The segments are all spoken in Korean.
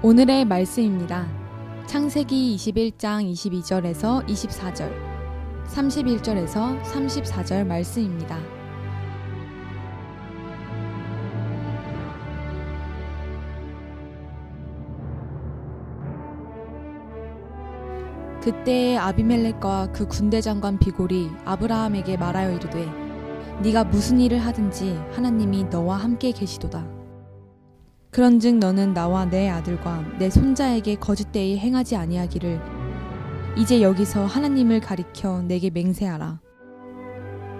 오늘의 말씀입니다. 창세기 21장 22절에서 24절, 31절에서 34절 말씀입니다. 그때에 아비멜렉과 그 군대 장관 비골이 아브라함에게 말하여 이르되 네가 무슨 일을 하든지 하나님이 너와 함께 계시도다. 그런즉 너는 나와 내 아들과 내 손자에게 거짓되이 행하지 아니하기를 이제 여기서 하나님을 가리켜 내게 맹세하라.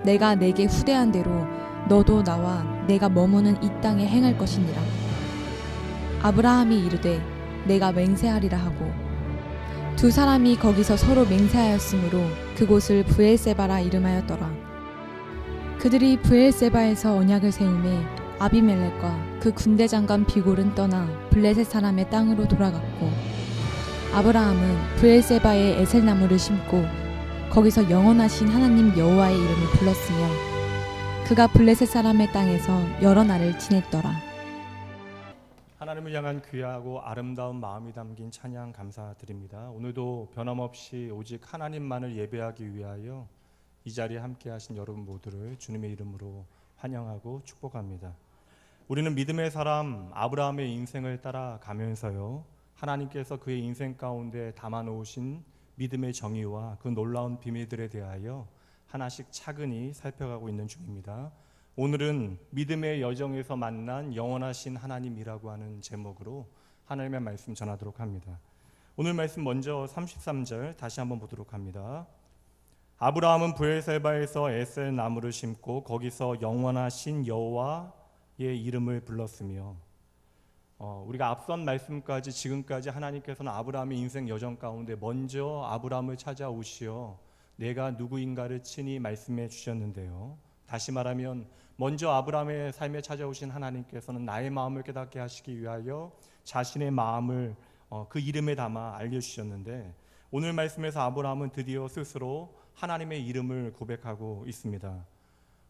내가 내게 후대한 대로 너도 나와 내가 머무는 이 땅에 행할 것이니라. 아브라함이 이르되 내가 맹세하리라 하고 두 사람이 거기서 서로 맹세하였으므로 그곳을 브엘세바라 이름하였더라. 그들이 브엘세바에서 언약을 세우매 아비멜렉과 그 군대 장관 비골은 떠나 블레셋 사람의 땅으로 돌아갔고 아브라함은 브엘세바에 에셀나무를 심고 거기서 영원하신 하나님 여호와의 이름을 불렀으며 그가 블레셋 사람의 땅에서 여러 날을 지냈더라. 하나님을 향한 귀하고 아름다운 마음이 담긴 찬양 감사드립니다. 오늘도 변함없이 오직 하나님만을 예배하기 위하여 이 자리에 함께 하신 여러분 모두를 주님의 이름으로 환영하고 축복합니다. 우리는 믿음의 사람 아브라함의 인생을 따라가면서요, 하나님께서 그의 인생 가운데 담아놓으신 믿음의 정의와 그 놀라운 비밀들에 대하여 하나씩 차근히 살펴가고 있는 중입니다. 오늘은 믿음의 여정에서 만난 영원하신 하나님이라고 하는 제목으로 하나님의 말씀 전하도록 합니다. 오늘 말씀 먼저 33절 다시 한번 보도록 합니다. 아브라함은 브엘세바에서 에셀 나무를 심고 거기서 영원하신 여호와의 이름을 불렀으며, 우리가 앞선 말씀까지 지금까지 하나님께서는 아브라함의 인생 여정 가운데 먼저 아브라함을 찾아오시어 내가 누구인가를 친히 말씀해 주셨는데요, 다시 말하면 먼저 아브라함의 삶에 찾아오신 하나님께서는 나의 마음을 깨닫게 하시기 위하여 자신의 마음을 그 이름에 담아 알려주셨는데, 오늘 말씀에서 아브라함은 드디어 스스로 하나님의 이름을 고백하고 있습니다.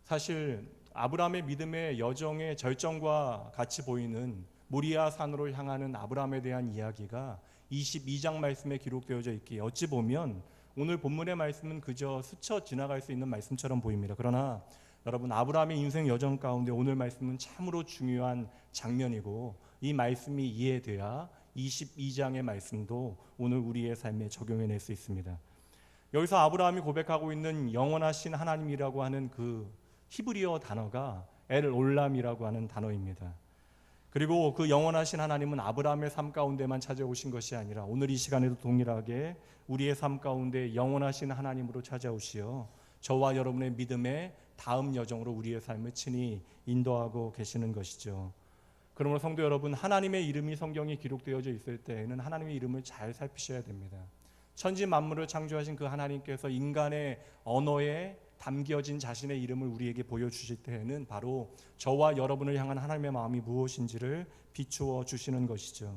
사실 아브라함의 믿음의 여정의 절정과 같이 보이는 모리아 산으로 향하는 아브라함에 대한 이야기가 22장 말씀에 기록되어져 있기에 어찌 보면 오늘 본문의 말씀은 그저 스쳐 지나갈 수 있는 말씀처럼 보입니다. 그러나 여러분, 아브라함의 인생 여정 가운데 오늘 말씀은 참으로 중요한 장면이고 이 말씀이 이해돼야 22장의 말씀도 오늘 우리의 삶에 적용해낼 수 있습니다. 여기서 아브라함이 고백하고 있는 영원하신 하나님이라고 하는 그 히브리어 단어가 엘 올람이라고 하는 단어입니다. 그리고 그 영원하신 하나님은 아브라함의 삶 가운데만 찾아오신 것이 아니라 오늘 이 시간에도 동일하게 우리의 삶 가운데 영원하신 하나님으로 찾아오시어 저와 여러분의 믿음의 다음 여정으로 우리의 삶을 친히 인도하고 계시는 것이죠. 그러므로 성도 여러분, 하나님의 이름이 성경에 기록되어져 있을 때에는 하나님의 이름을 잘 살피셔야 됩니다. 천지 만물을 창조하신 그 하나님께서 인간의 언어에 담겨진 자신의 이름을 우리에게 보여주실 때에는 바로 저와 여러분을 향한 하나님의 마음이 무엇인지를 비추어 주시는 것이죠.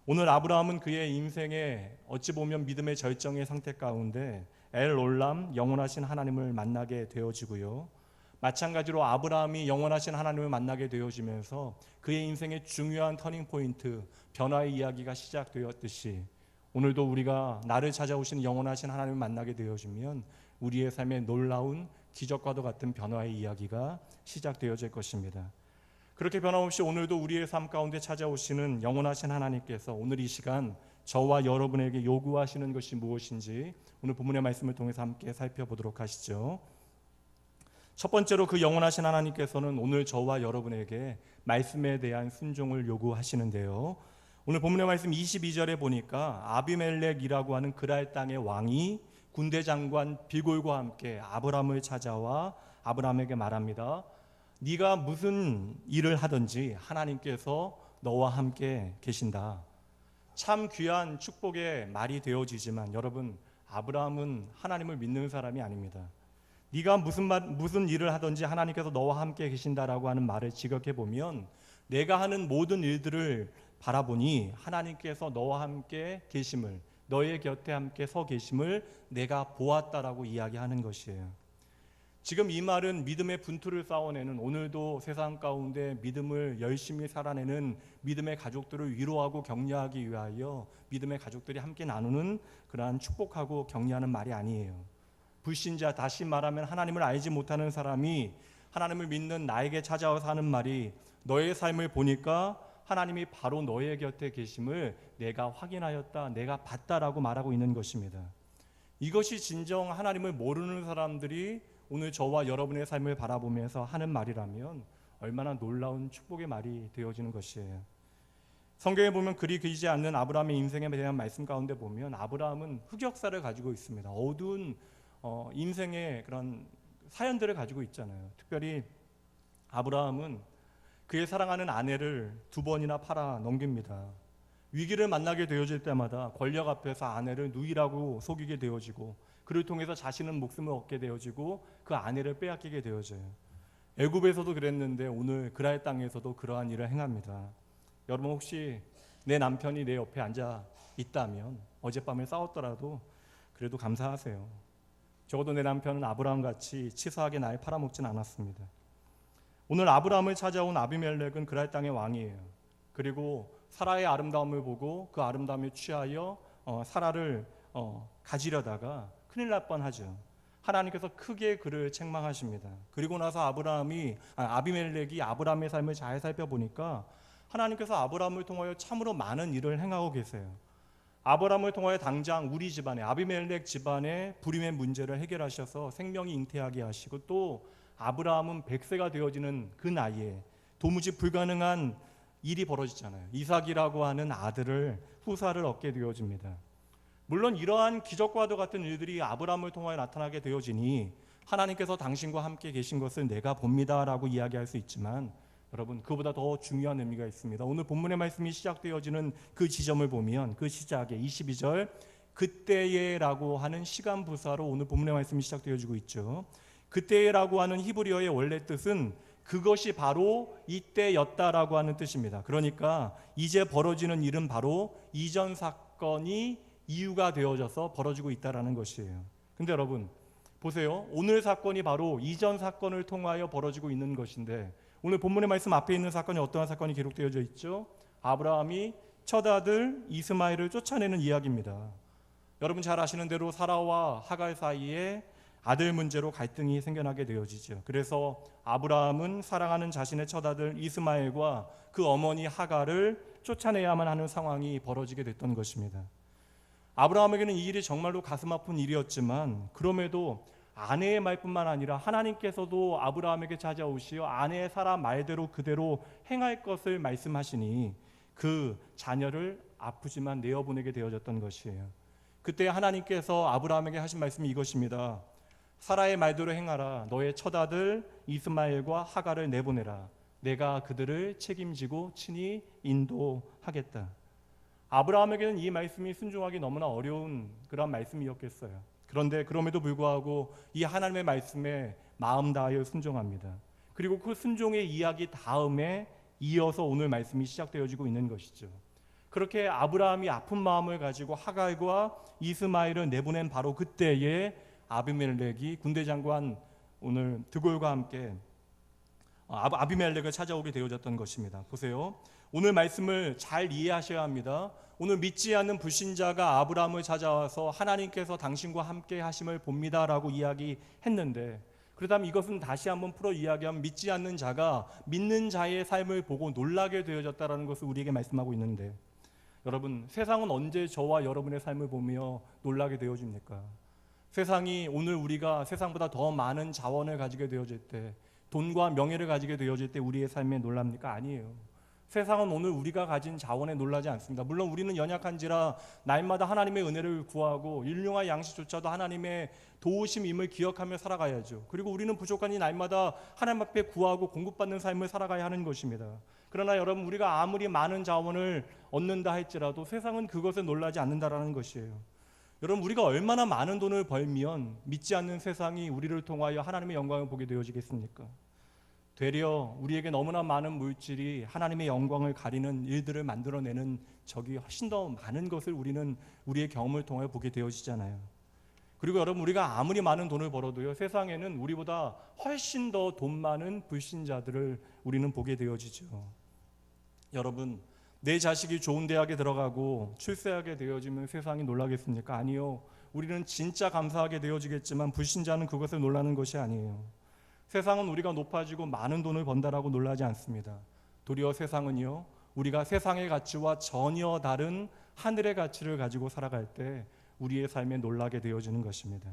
오늘 아브라함은 그의 인생의 어찌 보면 믿음의 절정의 상태 가운데 엘 올람, 영원하신 하나님을 만나게 되어지고요, 마찬가지로 아브라함이 영원하신 하나님을 만나게 되어지면서 그의 인생의 중요한 터닝포인트, 변화의 이야기가 시작되었듯이 오늘도 우리가 나를 찾아오시는 영원하신 하나님을 만나게 되어지면 우리의 삶에 놀라운 기적과도 같은 변화의 이야기가 시작되어질 것입니다. 그렇게 변함없이 오늘도 우리의 삶 가운데 찾아오시는 영원하신 하나님께서 오늘 이 시간 저와 여러분에게 요구하시는 것이 무엇인지 오늘 본문의 말씀을 통해서 함께 살펴보도록 하시죠. 첫 번째로 그 영원하신 하나님께서는 오늘 저와 여러분에게 말씀에 대한 순종을 요구하시는데요, 오늘 본문의 말씀 22절에 보니까 아비멜렉이라고 하는 그랄 땅의 왕이 군대 장관 비골과 함께 아브라함을 찾아와 아브라함에게 말합니다. 네가 무슨 일을 하든지 하나님께서 너와 함께 계신다. 참 귀한 축복의 말이 되어지지만 여러분, 아브라함은 하나님을 믿는 사람이 아닙니다. 네가 무슨 일을 하든지 하나님께서 너와 함께 계신다라고 하는 말을 지각해 보면 내가 하는 모든 일들을 바라보니 하나님께서 너와 함께 계심을, 너의 곁에 함께 서 계심을 내가 보았다라고 이야기하는 것이에요. 지금 이 말은 믿음의 분투를 쌓아내는, 오늘도 세상 가운데 믿음을 열심히 살아내는 믿음의 가족들을 위로하고 격려하기 위하여 믿음의 가족들이 함께 나누는 그러한 축복하고 격려하는 말이 아니에요. 불신자, 다시 말하면 하나님을 알지 못하는 사람이 하나님을 믿는 나에게 찾아와서 하는 말이, 너의 삶을 보니까 하나님이 바로 너의 곁에 계심을 내가 확인하였다, 내가 봤다라고 말하고 있는 것입니다. 이것이 진정 하나님을 모르는 사람들이 오늘 저와 여러분의 삶을 바라보면서 하는 말이라면 얼마나 놀라운 축복의 말이 되어지는 것이에요. 성경에 보면 그리 길지 않는 아브라함의 인생에 대한 말씀 가운데 보면 아브라함은 흑역사를 가지고 있습니다. 어두운 인생의 그런 사연들을 가지고 있잖아요. 특별히 아브라함은 그의 사랑하는 아내를 2번이나 팔아 넘깁니다. 위기를 만나게 되어질 때마다 권력 앞에서 아내를 누이라고 속이게 되어지고, 그를 통해서 자신은 목숨을 얻게 되어지고 그 아내를 빼앗기게 되어져요. 애굽에서도 그랬는데 오늘 그랄 땅에서도 그러한 일을 행합니다. 여러분, 혹시 내 남편이 내 옆에 앉아 있다면 어젯밤에 싸웠더라도 그래도 감사하세요. 적어도 내 남편은 아브라함같이 치사하게 날 팔아먹진 않았습니다. 오늘 아브라함을 찾아온 아비멜렉은 그랄 땅의 왕이에요. 그리고 사라의 아름다움을 보고 그 아름다움에 취하여 사라를 가지려다가 큰일 날 뻔하죠. 하나님께서 크게 그를 책망하십니다. 그리고 나서 아비멜렉이 아브라함의 삶을 잘 살펴보니까 하나님께서 아브라함을 통하여 참으로 많은 일을 행하고 계세요. 아브라함을 통하여 당장 우리 집안에, 아비멜렉 집안의 불임의 문제를 해결하셔서 생명이 잉태하게 하시고, 또 아브라함은 100세가 되어지는 그 나이에 도무지 불가능한 일이 벌어지잖아요. 이삭이라고 하는 아들을, 후사를 얻게 되어집니다. 물론 이러한 기적과도 같은 일들이 아브라함을 통하여 나타나게 되어지니 하나님께서 당신과 함께 계신 것을 내가 봅니다라고 이야기할 수 있지만, 여러분, 그보다 더 중요한 의미가 있습니다. 오늘 본문의 말씀이 시작되어지는 그 지점을 보면 그 시작에 22절 그때에라고 하는 시간 부사로 오늘 본문의 말씀이 시작되어지고 있죠. 그때에라고 하는 히브리어의 원래 뜻은 그것이 바로 이때였다라고 하는 뜻입니다. 그러니까 이제 벌어지는 일은 바로 이전 사건이 이유가 되어져서 벌어지고 있다라는 것이에요. 근데 여러분 보세요. 오늘 사건이 바로 이전 사건을 통하여 벌어지고 있는 것인데, 오늘 본문의 말씀 앞에 있는 사건이 어떠한 사건이 기록되어져 있죠? 아브라함이 첫 아들 이스마엘을 쫓아내는 이야기입니다. 여러분 잘 아시는 대로 사라와 하갈 사이에 아들 문제로 갈등이 생겨나게 되어지죠. 그래서 아브라함은 사랑하는 자신의 첫 아들 이스마엘과 그 어머니 하갈을 쫓아내야만 하는 상황이 벌어지게 됐던 것입니다. 아브라함에게는 이 일이 정말로 가슴 아픈 일이었지만, 그럼에도 아내의 말뿐만 아니라 하나님께서도 아브라함에게 찾아오시어 아내의 사라 말대로 그대로 행할 것을 말씀하시니 그 자녀를 아프지만 내어보내게 되어졌던 것이에요. 그때 하나님께서 아브라함에게 하신 말씀이 이것입니다. 사라의 말대로 행하라. 너의 첫아들 이스마엘과 하갈을 내보내라. 내가 그들을 책임지고 친히 인도하겠다. 아브라함에게는 이 말씀이 순종하기 너무나 어려운 그런 말씀이었겠어요. 그런데 그럼에도 불구하고 이 하나님의 말씀에 마음 다하여 순종합니다. 그리고 그 순종의 이야기 다음에 이어서 오늘 말씀이 시작되어지고 있는 것이죠. 그렇게 아브라함이 아픈 마음을 가지고 하갈과 이스마엘을 내보낸 바로 그때에 아비멜렉이 군대장관 오늘 드골과 함께 아비멜렉을 찾아오게 되어졌던 것입니다. 보세요. 오늘 말씀을 잘 이해하셔야 합니다. 오늘 믿지 않는 불신자가 아브라함을 찾아와서 하나님께서 당신과 함께 하심을 봅니다라고 이야기했는데, 그렇다면 이것은 다시 한번 풀어 이야기하면 믿지 않는 자가 믿는 자의 삶을 보고 놀라게 되어졌다라는 것을 우리에게 말씀하고 있는데, 여러분 세상은 언제 저와 여러분의 삶을 보며 놀라게 되어집니까? 세상이 오늘 우리가 세상보다 더 많은 자원을 가지게 되어질 때, 돈과 명예를 가지게 되어질 때 우리의 삶에 놀랍니까? 아니에요. 세상은 오늘 우리가 가진 자원에 놀라지 않습니다. 물론 우리는 연약한지라 날마다 하나님의 은혜를 구하고 일용할 양식조차도 하나님의 도우심임을 기억하며 살아가야죠. 그리고 우리는 부족하니 날마다 하나님 앞에 구하고 공급받는 삶을 살아가야 하는 것입니다. 그러나 여러분, 우리가 아무리 많은 자원을 얻는다 할지라도 세상은 그것에 놀라지 않는다라는 것이에요. 여러분, 우리가 얼마나 많은 돈을 벌면 믿지 않는 세상이 우리를 통하여 하나님의 영광을 보게 되어지겠습니까? 되려 우리에게 너무나 많은 물질이 하나님의 영광을 가리는 일들을 만들어내는 적이 훨씬 더 많은 것을 우리는 우리의 경험을 통하여 보게 되어지잖아요. 그리고 여러분, 우리가 아무리 많은 돈을 벌어도요, 세상에는 우리보다 훨씬 더 돈 많은 불신자들을 우리는 보게 되어지죠. 여러분, 내 자식이 좋은 대학에 들어가고 출세하게 되어지면 세상이 놀라겠습니까? 아니요. 우리는 진짜 감사하게 되어지겠지만 불신자는 그것에 놀라는 것이 아니에요. 세상은 우리가 높아지고 많은 돈을 번다라고 놀라지 않습니다. 도리어 세상은요, 우리가 세상의 가치와 전혀 다른 하늘의 가치를 가지고 살아갈 때 우리의 삶에 놀라게 되어지는 것입니다.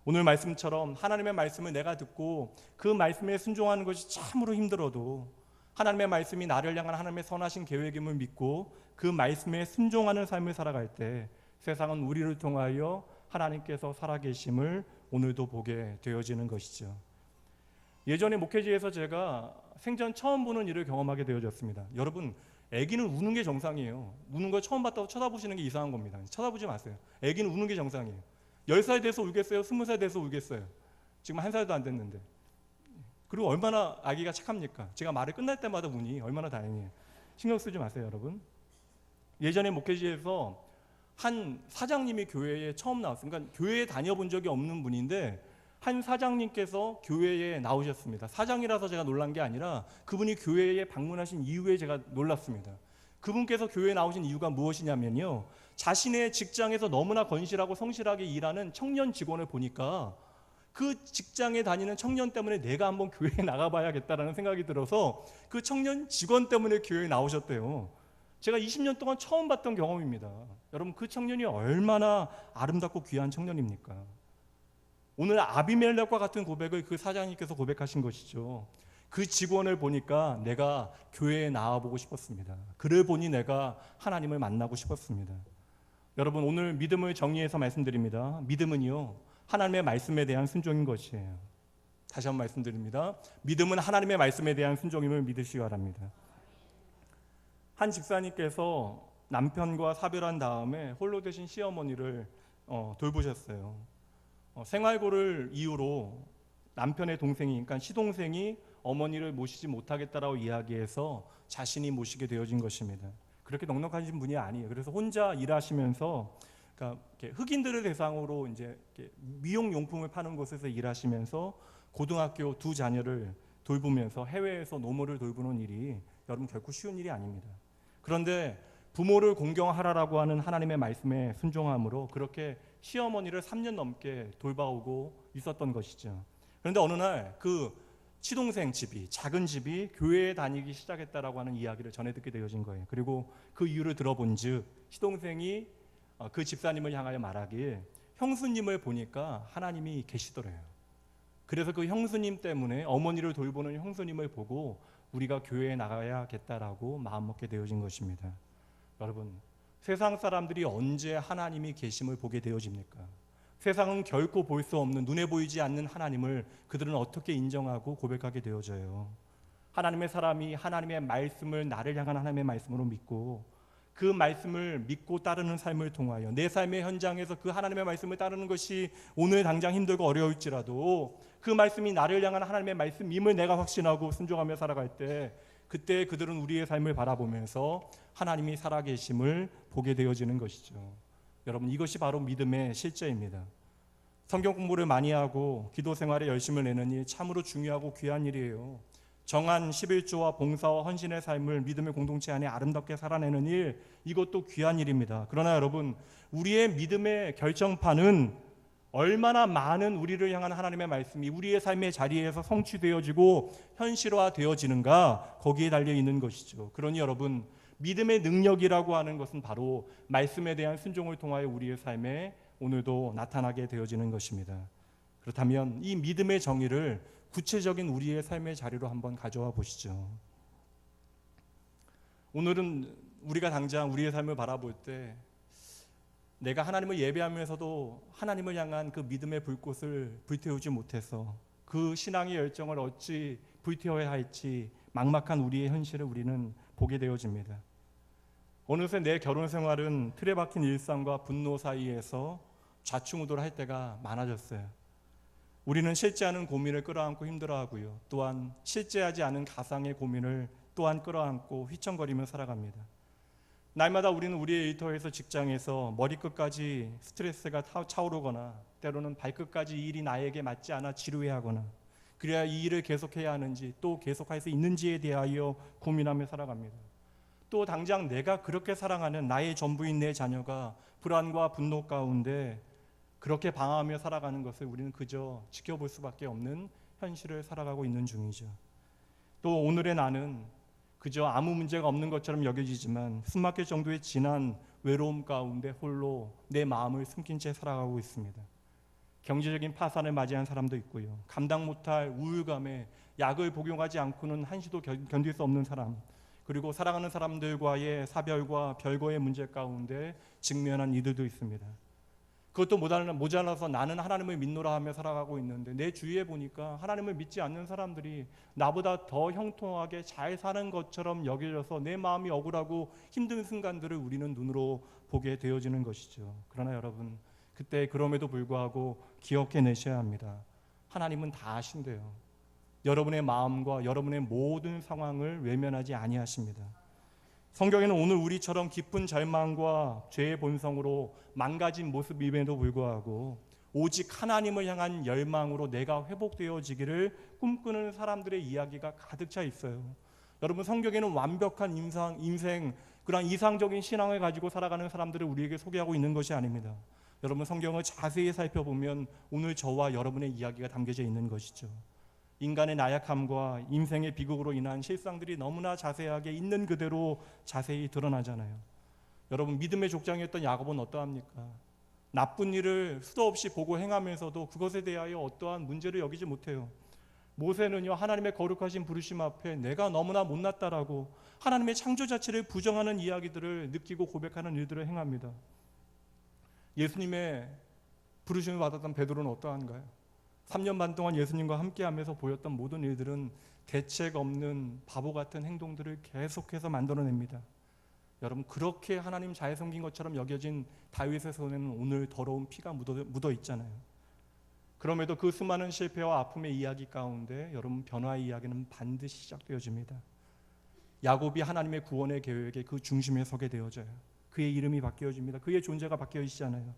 오늘 말씀처럼 하나님의 말씀을 내가 듣고 그 말씀에 순종하는 것이 참으로 힘들어도 하나님의 말씀이 나를 향한 하나님의 선하신 계획임을 믿고 그 말씀에 순종하는 삶을 살아갈 때 세상은 우리를 통하여 하나님께서 살아계심을 오늘도 보게 되어지는 것이죠. 예전에 목회지에서 제가 생전 처음 보는 일을 경험하게 되어졌습니다. 여러분, 아기는 우는 게 정상이에요. 우는 걸 처음 봤다고 쳐다보시는 게 이상한 겁니다. 쳐다보지 마세요. 아기는 우는 게 정상이에요. 10살 돼서 울겠어요? 20살 돼서 울겠어요? 지금 1살도 안 됐는데. 그리고 얼마나 아기가 착합니까? 제가 말을 끝날 때마다 우니 얼마나 다행이에요. 신경 쓰지 마세요, 여러분. 예전에 목회지에서 한 사장님이 교회에 처음 나왔어요. 그러니까 교회에 다녀본 적이 없는 분인데 한 사장님께서 교회에 나오셨습니다. 사장이라서 제가 놀란 게 아니라 그분이 교회에 방문하신 이후에 제가 놀랐습니다. 그분께서 교회에 나오신 이유가 무엇이냐면요, 자신의 직장에서 너무나 건실하고 성실하게 일하는 청년 직원을 보니까 그 직장에 다니는 청년 때문에 내가 한번 교회에 나가봐야겠다라는 생각이 들어서 그 청년 직원 때문에 교회에 나오셨대요. 제가 20년 동안 처음 봤던 경험입니다. 여러분, 그 청년이 얼마나 아름답고 귀한 청년입니까? 오늘 아비멜렉과 같은 고백을 그 사장님께서 고백하신 것이죠. 그 직원을 보니까 내가 교회에 나와보고 싶었습니다. 그를 보니 내가 하나님을 만나고 싶었습니다. 여러분, 오늘 믿음을 정의해서 말씀드립니다. 믿음은요, 하나님의 말씀에 대한 순종인 것이에요. 다시 한번 말씀드립니다. 믿음은 하나님의 말씀에 대한 순종임을 믿으시기 바랍니다. 한 집사님께서 남편과 사별한 다음에 홀로 되신 시어머니를 돌보셨어요. 생활고를 이유로 남편의 동생이, 그러니까 시동생이 어머니를 모시지 못하겠다라고 이야기해서 자신이 모시게 되어진 것입니다. 그렇게 넉넉하신 분이 아니에요. 그래서 혼자 일하시면서, 그러니까 흑인들을 대상으로 이제 미용 용품을 파는 곳에서 일하시면서 고등학교 2 자녀를 돌보면서 해외에서 노모를 돌보는 일이 여러분 결코 쉬운 일이 아닙니다. 그런데 부모를 공경하라라고 하는 하나님의 말씀에 순종함으로 그렇게 시어머니를 3년 넘게 돌봐오고 있었던 것이죠. 그런데 어느 날 그 시동생 집이, 작은 집이 교회에 다니기 시작했다라고 하는 이야기를 전해 듣게 되어진 거예요. 그리고 그 이유를 들어본즉 시동생이 그 집사님을 향하여 말하길, 형수님을 보니까 하나님이 계시더래요. 그래서 그 형수님 때문에, 어머니를 돌보는 형수님을 보고 우리가 교회에 나가야겠다라고 마음먹게 되어진 것입니다. 여러분, 세상 사람들이 언제 하나님이 계심을 보게 되어집니까? 세상은 결코 볼 수 없는, 눈에 보이지 않는 하나님을 그들은 어떻게 인정하고 고백하게 되어져요? 하나님의 사람이 하나님의 말씀을, 나를 향한 하나님의 말씀으로 믿고 그 말씀을 믿고 따르는 삶을 통하여 내 삶의 현장에서 그 하나님의 말씀을 따르는 것이 오늘 당장 힘들고 어려울지라도 그 말씀이 나를 향한 하나님의 말씀임을 내가 확신하고 순종하며 살아갈 때, 그때 그들은 우리의 삶을 바라보면서 하나님이 살아계심을 보게 되어지는 것이죠. 여러분, 이것이 바로 믿음의 실제입니다. 성경 공부를 많이 하고 기도 생활에 열심을 내는 일 참으로 중요하고 귀한 일이에요. 정한 11조와 봉사와 헌신의 삶을 믿음의 공동체 안에 아름답게 살아내는 일, 이것도 귀한 일입니다. 그러나 여러분, 우리의 믿음의 결정판은 얼마나 많은 우리를 향한 하나님의 말씀이 우리의 삶의 자리에서 성취되어지고 현실화되어지는가, 거기에 달려 있는 것이죠. 그러니 여러분, 믿음의 능력이라고 하는 것은 바로 말씀에 대한 순종을 통하여 우리의 삶에 오늘도 나타나게 되어지는 것입니다. 그렇다면 이 믿음의 정의를 구체적인 우리의 삶의 자리로 한번 가져와 보시죠. 오늘은 우리가 당장 우리의 삶을 바라볼 때 내가 하나님을 예배하면서도 하나님을 향한 그 믿음의 불꽃을 불태우지 못해서 그 신앙의 열정을 어찌 불태워야 할지 막막한 우리의 현실을 우리는 보게 되어집니다. 어느새 내 결혼 생활은 틀에 박힌 일상과 분노 사이에서 좌충우돌할 때가 많아졌어요. 우리는 실제하는 고민을 끌어안고 힘들어하고요, 또한 실제하지 않은 가상의 고민을 또한 끌어안고 휘청거리며 살아갑니다. 날마다 우리는 우리의 일터에서 직장에서 머리끝까지 스트레스가 차오르거나 때로는 발끝까지 이 일이 나에게 맞지 않아 지루해하거나 그래야 이 일을 계속해야 하는지 또 계속할 수 있는지에 대하여 고민하며 살아갑니다. 또 당장 내가 그렇게 사랑하는 나의 전부인 내 자녀가 불안과 분노 가운데 그렇게 방황하며 살아가는 것을 우리는 그저 지켜볼 수밖에 없는 현실을 살아가고 있는 중이죠. 또 오늘의 나는 그저 아무 문제가 없는 것처럼 여겨지지만 숨막힐 정도의 진한 외로움 가운데 홀로 내 마음을 숨긴 채 살아가고 있습니다. 경제적인 파산을 맞이한 사람도 있고요. 감당 못할 우울감에 약을 복용하지 않고는 한시도 견딜 수 없는 사람, 그리고 사랑하는 사람들과의 사별과 별거의 문제 가운데 직면한 이들도 있습니다. 그것도 모자라서 나는 하나님을 믿노라 하며 살아가고 있는데 내 주위에 보니까 하나님을 믿지 않는 사람들이 나보다 더 형통하게 잘 사는 것처럼 여겨져서 내 마음이 억울하고 힘든 순간들을 우리는 눈으로 보게 되어지는 것이죠. 그러나 여러분, 그때 그럼에도 불구하고 기억해내셔야 합니다. 하나님은 다 아신대요. 여러분의 마음과 여러분의 모든 상황을 외면하지 아니하십니다. 성경에는 오늘 우리처럼 깊은 절망과 죄의 본성으로 망가진 모습임에도 불구하고 오직 하나님을 향한 열망으로 내가 회복되어지기를 꿈꾸는 사람들의 이야기가 가득 차 있어요. 여러분, 성경에는 완벽한 인생, 그런 이상적인 신앙을 가지고 살아가는 사람들을 우리에게 소개하고 있는 것이 아닙니다. 여러분, 성경을 자세히 살펴보면 오늘 저와 여러분의 이야기가 담겨져 있는 것이죠. 인간의 나약함과 인생의 비극으로 인한 실상들이 너무나 자세하게 있는 그대로 자세히 드러나잖아요. 여러분, 믿음의 족장이었던 야곱은 어떠합니까? 나쁜 일을 수도 없이 보고 행하면서도 그것에 대하여 어떠한 문제를 여기지 못해요. 모세는요, 하나님의 거룩하신 부르심 앞에 내가 너무나 못났다라고 하나님의 창조 자체를 부정하는 이야기들을 느끼고 고백하는 일들을 행합니다. 예수님의 부르심을 받았던 베드로는 어떠한가요? 3년 반 동안 예수님과 함께하면서 보였던 모든 일들은 대책 없는 바보 같은 행동들을 계속해서 만들어냅니다. 여러분, 그렇게 하나님 잘 섬긴 것처럼 여겨진 다윗의 손에는 오늘 더러운 피가 묻어 있잖아요. 그럼에도 그 수많은 실패와 아픔의 이야기 가운데 여러분, 변화의 이야기는 반드시 시작되어집니다. 야곱이 하나님의 구원의 계획의 그 중심에 서게 되어져요. 그의 이름이 바뀌어집니다. 그의 존재가 바뀌어지잖아요.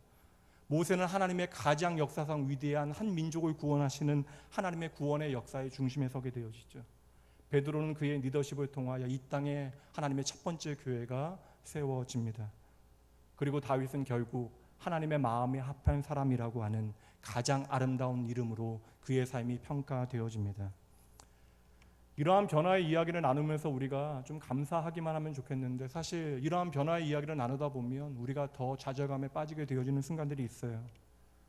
모세는 하나님의 가장 역사상 위대한 한 민족을 구원하시는 하나님의 구원의 역사의 중심에 서게 되어지죠. 베드로는 그의 리더십을 통하여 이 땅에 하나님의 첫 번째 교회가 세워집니다. 그리고 다윗은 결국 하나님의 마음에 합한 사람이라고 하는 가장 아름다운 이름으로 그의 삶이 평가되어집니다. 이러한 변화의 이야기를 나누면서 우리가 좀 감사하기만 하면 좋겠는데, 사실 이러한 변화의 이야기를 나누다 보면 우리가 더 좌절감에 빠지게 되어지는 순간들이 있어요.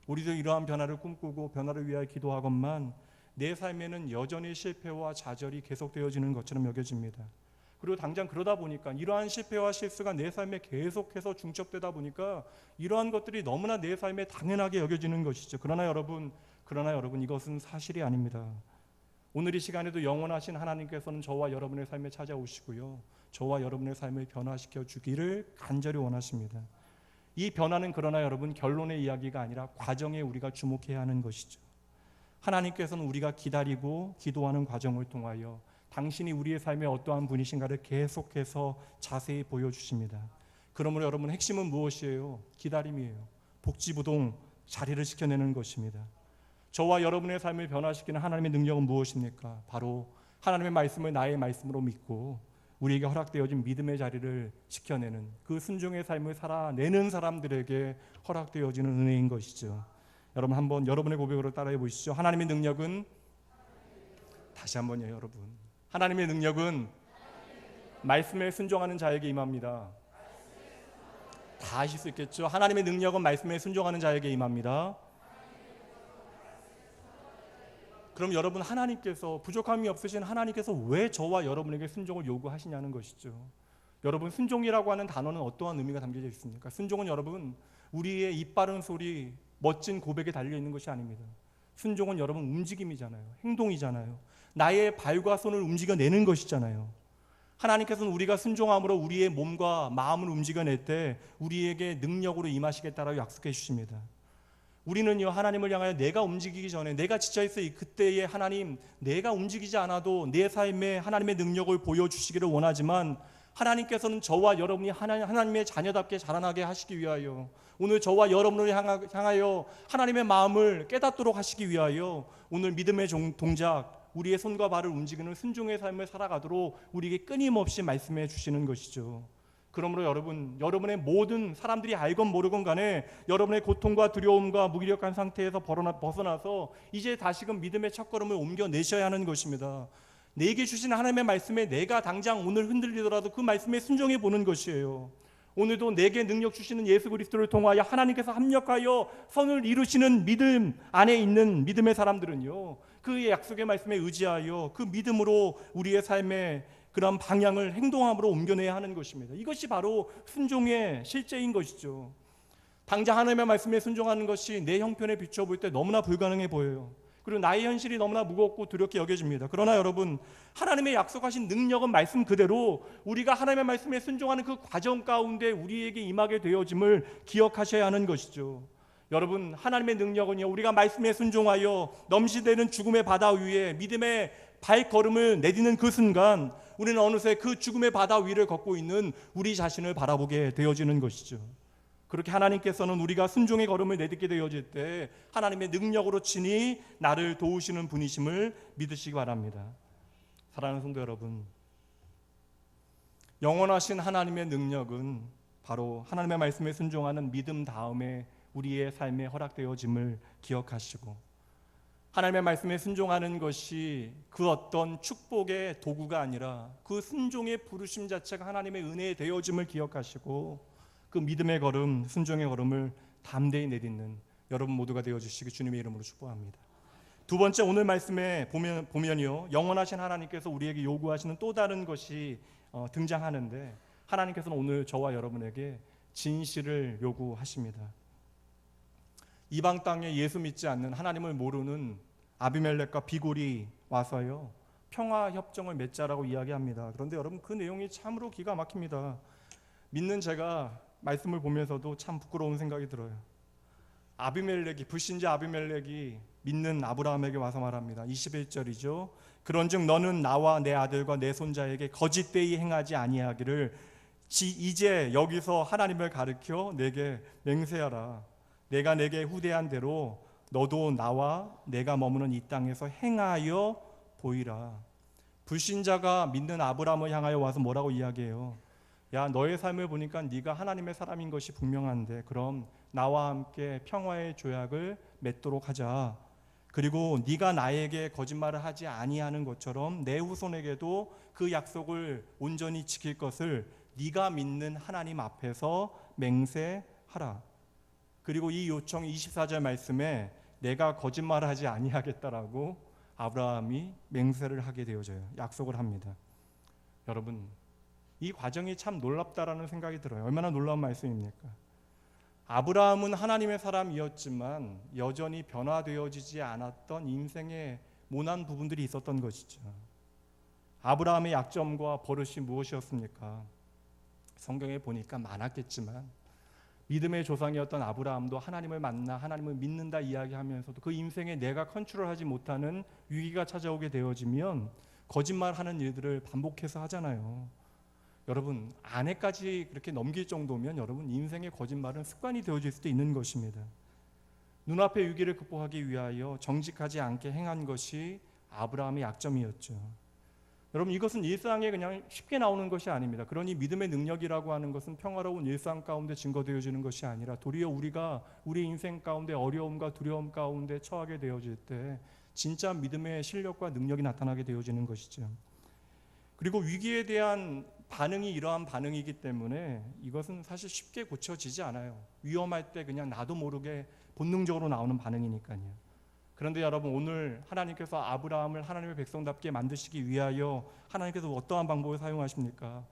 우리도 이러한 변화를 꿈꾸고 변화를 위하여 기도하건만 내 삶에는 여전히 실패와 좌절이 계속되어지는 것처럼 여겨집니다. 그리고 당장 그러다 보니까 이러한 실패와 실수가 내 삶에 계속해서 중첩되다 보니까 이러한 것들이 너무나 내 삶에 당연하게 여겨지는 것이죠. 그러나 여러분, 이것은 사실이 아닙니다. 오늘 이 시간에도 영원하신 하나님께서는 저와 여러분의 삶에 찾아오시고요, 저와 여러분의 삶을 변화시켜 주기를 간절히 원하십니다. 이 변화는 그러나 여러분, 결론의 이야기가 아니라 과정에 우리가 주목해야 하는 것이죠. 하나님께서는 우리가 기다리고 기도하는 과정을 통하여 당신이 우리의 삶에 어떠한 분이신가를 계속해서 자세히 보여주십니다. 그러므로 여러분, 핵심은 무엇이에요? 기다림이에요. 복지부동 자리를 지켜내는 것입니다. 저와 여러분의 삶을 변화시키는 하나님의 능력은 무엇입니까? 바로 하나님의 말씀을 나의 말씀으로 믿고 우리에게 허락되어진 믿음의 자리를 지켜내는 그 순종의 삶을 살아내는 사람들에게 허락되어지는 은혜인 것이죠. 여러분, 한번 여러분의 고백으로 따라해 보시죠. 하나님의 능력은, 다시 한번요 여러분, 하나님의 능력은 말씀에 순종하는 자에게 임합니다. 다 하실 수 있겠죠? 하나님의 능력은 말씀에 순종하는 자에게 임합니다. 그럼 여러분, 하나님께서, 부족함이 없으신 하나님께서 왜 저와 여러분에게 순종을 요구하시냐는 것이죠. 여러분, 순종이라고 하는 단어는 어떠한 의미가 담겨져 있습니까? 순종은 여러분, 우리의 입 바른 소리, 멋진 고백에 달려 있는 것이 아닙니다. 순종은 여러분, 움직임이잖아요. 행동이잖아요. 나의 발과 손을 움직여내는 것이잖아요. 하나님께서는 우리가 순종함으로 우리의 몸과 마음을 움직여낼 때 우리에게 능력으로 임하시겠다라고 약속해 주십니다. 우리는요, 하나님을 향하여 내가 움직이기 전에, 내가 지쳐있을 그때에 하나님, 내가 움직이지 않아도 내 삶에 하나님의 능력을 보여주시기를 원하지만 하나님께서는 저와 여러분이 하나님의 자녀답게 자라나게 하시기 위하여, 오늘 저와 여러분을 향하여 하나님의 마음을 깨닫도록 하시기 위하여 오늘 믿음의 동작, 우리의 손과 발을 움직이는 순종의 삶을 살아가도록 우리에게 끊임없이 말씀해 주시는 것이죠. 그러므로 여러분의 모든 사람들이 알건 모르건 간에 여러분의 고통과 두려움과 무기력한 상태에서 벗어나서 이제 다시금 믿음의 첫걸음을 옮겨내셔야 하는 것입니다. 내게 주신 하나님의 말씀에 내가 당장 오늘 흔들리더라도 그 말씀에 순종해 보는 것이에요. 오늘도 내게 능력 주시는 예수 그리스도를 통하여 하나님께서 합력하여 선을 이루시는 믿음 안에 있는 믿음의 사람들은요, 그의 약속의 말씀에 의지하여 그 믿음으로 우리의 삶의 그런 방향을 행동함으로 옮겨내야 하는 것입니다. 이것이 바로 순종의 실제인 것이죠. 당장 하나님의 말씀에 순종하는 것이 내 형편에 비춰볼 때 너무나 불가능해 보여요. 그리고 나의 현실이 너무나 무겁고 두렵게 여겨집니다. 그러나 여러분, 하나님의 약속하신 능력은 말씀 그대로 우리가 하나님의 말씀에 순종하는 그 과정 가운데 우리에게 임하게 되어짐을 기억하셔야 하는 것이죠. 여러분, 하나님의 능력은요, 우리가 말씀에 순종하여 넘치되는 죽음의 바다 위에 믿음의 발걸음을 내딛는 그 순간 우리는 어느새 그 죽음의 바다 위를 걷고 있는 우리 자신을 바라보게 되어지는 것이죠. 그렇게 하나님께서는 우리가 순종의 걸음을 내딛게 되어질 때 하나님의 능력으로 친히 나를 도우시는 분이심을 믿으시기 바랍니다. 사랑하는 성도 여러분, 영원하신 하나님의 능력은 바로 하나님의 말씀에 순종하는 믿음 다음에 우리의 삶에 허락되어짐을 기억하시고, 하나님의 말씀에 순종하는 것이 그 어떤 축복의 도구가 아니라 그 순종의 부르심 자체가 하나님의 은혜의 되어짐을 기억하시고, 그 믿음의 걸음, 순종의 걸음을 담대히 내딛는 여러분 모두가 되어주시기 주님의 이름으로 축복합니다. 두 번째, 오늘 말씀에 보면요, 영원하신 하나님께서 우리에게 요구하시는 또 다른 것이 등장하는데, 하나님께서는 오늘 저와 여러분에게 진실을 요구하십니다. 이방 땅에 예수 믿지 않는, 하나님을 모르는 아비멜렉과 비골이 와서요, 평화 협정을 맺자라고 이야기합니다. 그런데 여러분, 그 내용이 참으로 기가 막힙니다. 믿는 제가 말씀을 보면서도 참 부끄러운 생각이 들어요. 불신자 아비멜렉이 믿는 아브라함에게 와서 말합니다. 21절이죠. 그런즉 너는 나와 내 아들과 내 손자에게 거짓되이 행하지 아니하기를 이제 여기서 하나님을 가르쳐 내게 맹세하라. 내가 내게 후대한 대로 너도 나와 내가 머무는 이 땅에서 행하여 보이라. 불신자가 믿는 아브라함을 향하여 와서 뭐라고 이야기해요? 야, 너의 삶을 보니까 네가 하나님의 사람인 것이 분명한데 그럼 나와 함께 평화의 조약을 맺도록 하자. 그리고 네가 나에게 거짓말을 하지 아니하는 것처럼 내 후손에게도 그 약속을 온전히 지킬 것을 네가 믿는 하나님 앞에서 맹세하라. 그리고 이 요청 24절 말씀에 내가 거짓말하지 아니하겠다라고 아브라함이 맹세를 하게 되어져요. 약속을 합니다. 여러분, 이 과정이 참 놀랍다라는 생각이 들어요. 얼마나 놀라운 말씀입니까? 아브라함은 하나님의 사람이었지만 여전히 변화되어지지 않았던 인생의 모난 부분들이 있었던 것이죠. 아브라함의 약점과 버릇이 무엇이었습니까? 성경에 보니까 많았겠지만 믿음의 조상이었던 아브라함도 하나님을 만나 하나님을 믿는다 이야기하면서도 그 인생에 내가 컨트롤하지 못하는 위기가 찾아오게 되어지면 거짓말하는 일들을 반복해서 하잖아요. 여러분, 아내까지 그렇게 넘길 정도면 여러분 인생의 거짓말은 습관이 되어질 수도 있는 것입니다. 눈앞의 위기를 극복하기 위하여 정직하지 않게 행한 것이 아브라함의 약점이었죠. 여러분, 이것은 일상에 그냥 쉽게 나오는 것이 아닙니다. 그러니 믿음의 능력이라고 하는 것은 평화로운 일상 가운데 증거되어지는 것이 아니라 도리어 우리가 우리 인생 가운데 어려움과 두려움 가운데 처하게 되어질 때 진짜 믿음의 실력과 능력이 나타나게 되어지는 것이죠. 그리고 위기에 대한 반응이 이러한 반응이기 때문에 이것은 사실 쉽게 고쳐지지 않아요. 위험할 때 그냥 나도 모르게 본능적으로 나오는 반응이니까요. 그런데 여러분, 오늘 하나님께서 아브라함을 하나님의 백성답게 만드시기 위하여 하나님께서 어떠한 방법을 사용하십니까?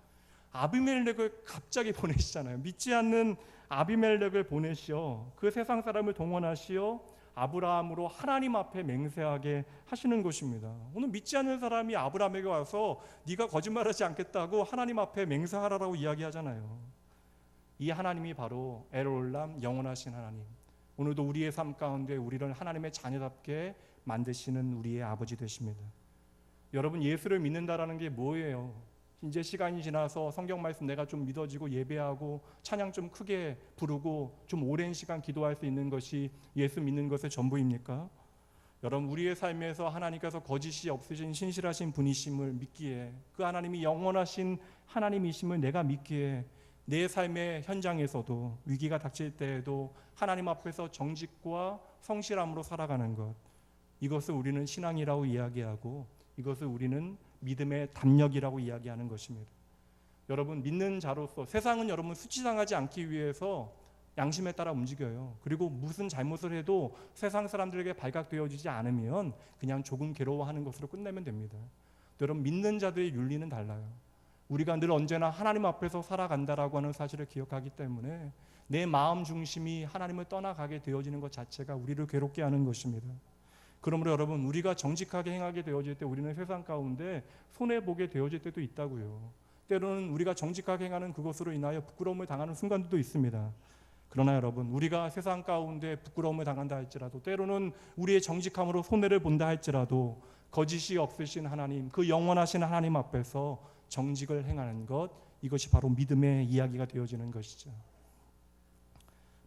아비멜렉을 갑자기 보내시잖아요. 믿지 않는 아비멜렉을 보내시어 그 세상 사람을 동원하시어 아브라함으로 하나님 앞에 맹세하게 하시는 것입니다. 오늘 믿지 않는 사람이 아브라함에게 와서 네가 거짓말하지 않겠다고 하나님 앞에 맹세하라라고 이야기하잖아요. 이 하나님이 바로 엘올람, 영원하신 하나님, 오늘도 우리의 삶 가운데 우리를 하나님의 자녀답게 만드시는 우리의 아버지 되십니다. 여러분, 예수를 믿는다라는 게 뭐예요? 이제 시간이 지나서 성경 말씀 내가 좀 믿어지고 예배하고 찬양 좀 크게 부르고 좀 오랜 시간 기도할 수 있는 것이 예수 믿는 것의 전부입니까? 여러분, 우리의 삶에서 하나님께서 거짓이 없으신 신실하신 분이심을 믿기에, 그 하나님이 영원하신 하나님이심을 내가 믿기에, 내 삶의 현장에서도 위기가 닥칠 때에도 하나님 앞에서 정직과 성실함으로 살아가는 것, 이것을 우리는 신앙이라고 이야기하고, 이것을 우리는 믿음의 담력이라고 이야기하는 것입니다. 여러분, 믿는 자로서 세상은 여러분 수치당하지 않기 위해서 양심에 따라 움직여요. 그리고 무슨 잘못을 해도 세상 사람들에게 발각되어지지 않으면 그냥 조금 괴로워하는 것으로 끝내면 됩니다. 여러분, 믿는 자들의 윤리는 달라요. 우리가 늘 언제나 하나님 앞에서 살아간다라고 하는 사실을 기억하기 때문에 내 마음 중심이 하나님을 떠나가게 되어지는 것 자체가 우리를 괴롭게 하는 것입니다. 그러므로 여러분, 우리가 정직하게 행하게 되어질 때 우리는 세상 가운데 손해보게 되어질 때도 있다고요. 때로는 우리가 정직하게 행하는 그것으로 인하여 부끄러움을 당하는 순간들도 있습니다. 그러나 여러분, 우리가 세상 가운데 부끄러움을 당한다 할지라도, 때로는 우리의 정직함으로 손해를 본다 할지라도, 거짓이 없으신 하나님, 그 영원하신 하나님 앞에서 정직을 행하는 것, 이것이 바로 믿음의 이야기가 되어지는 것이죠.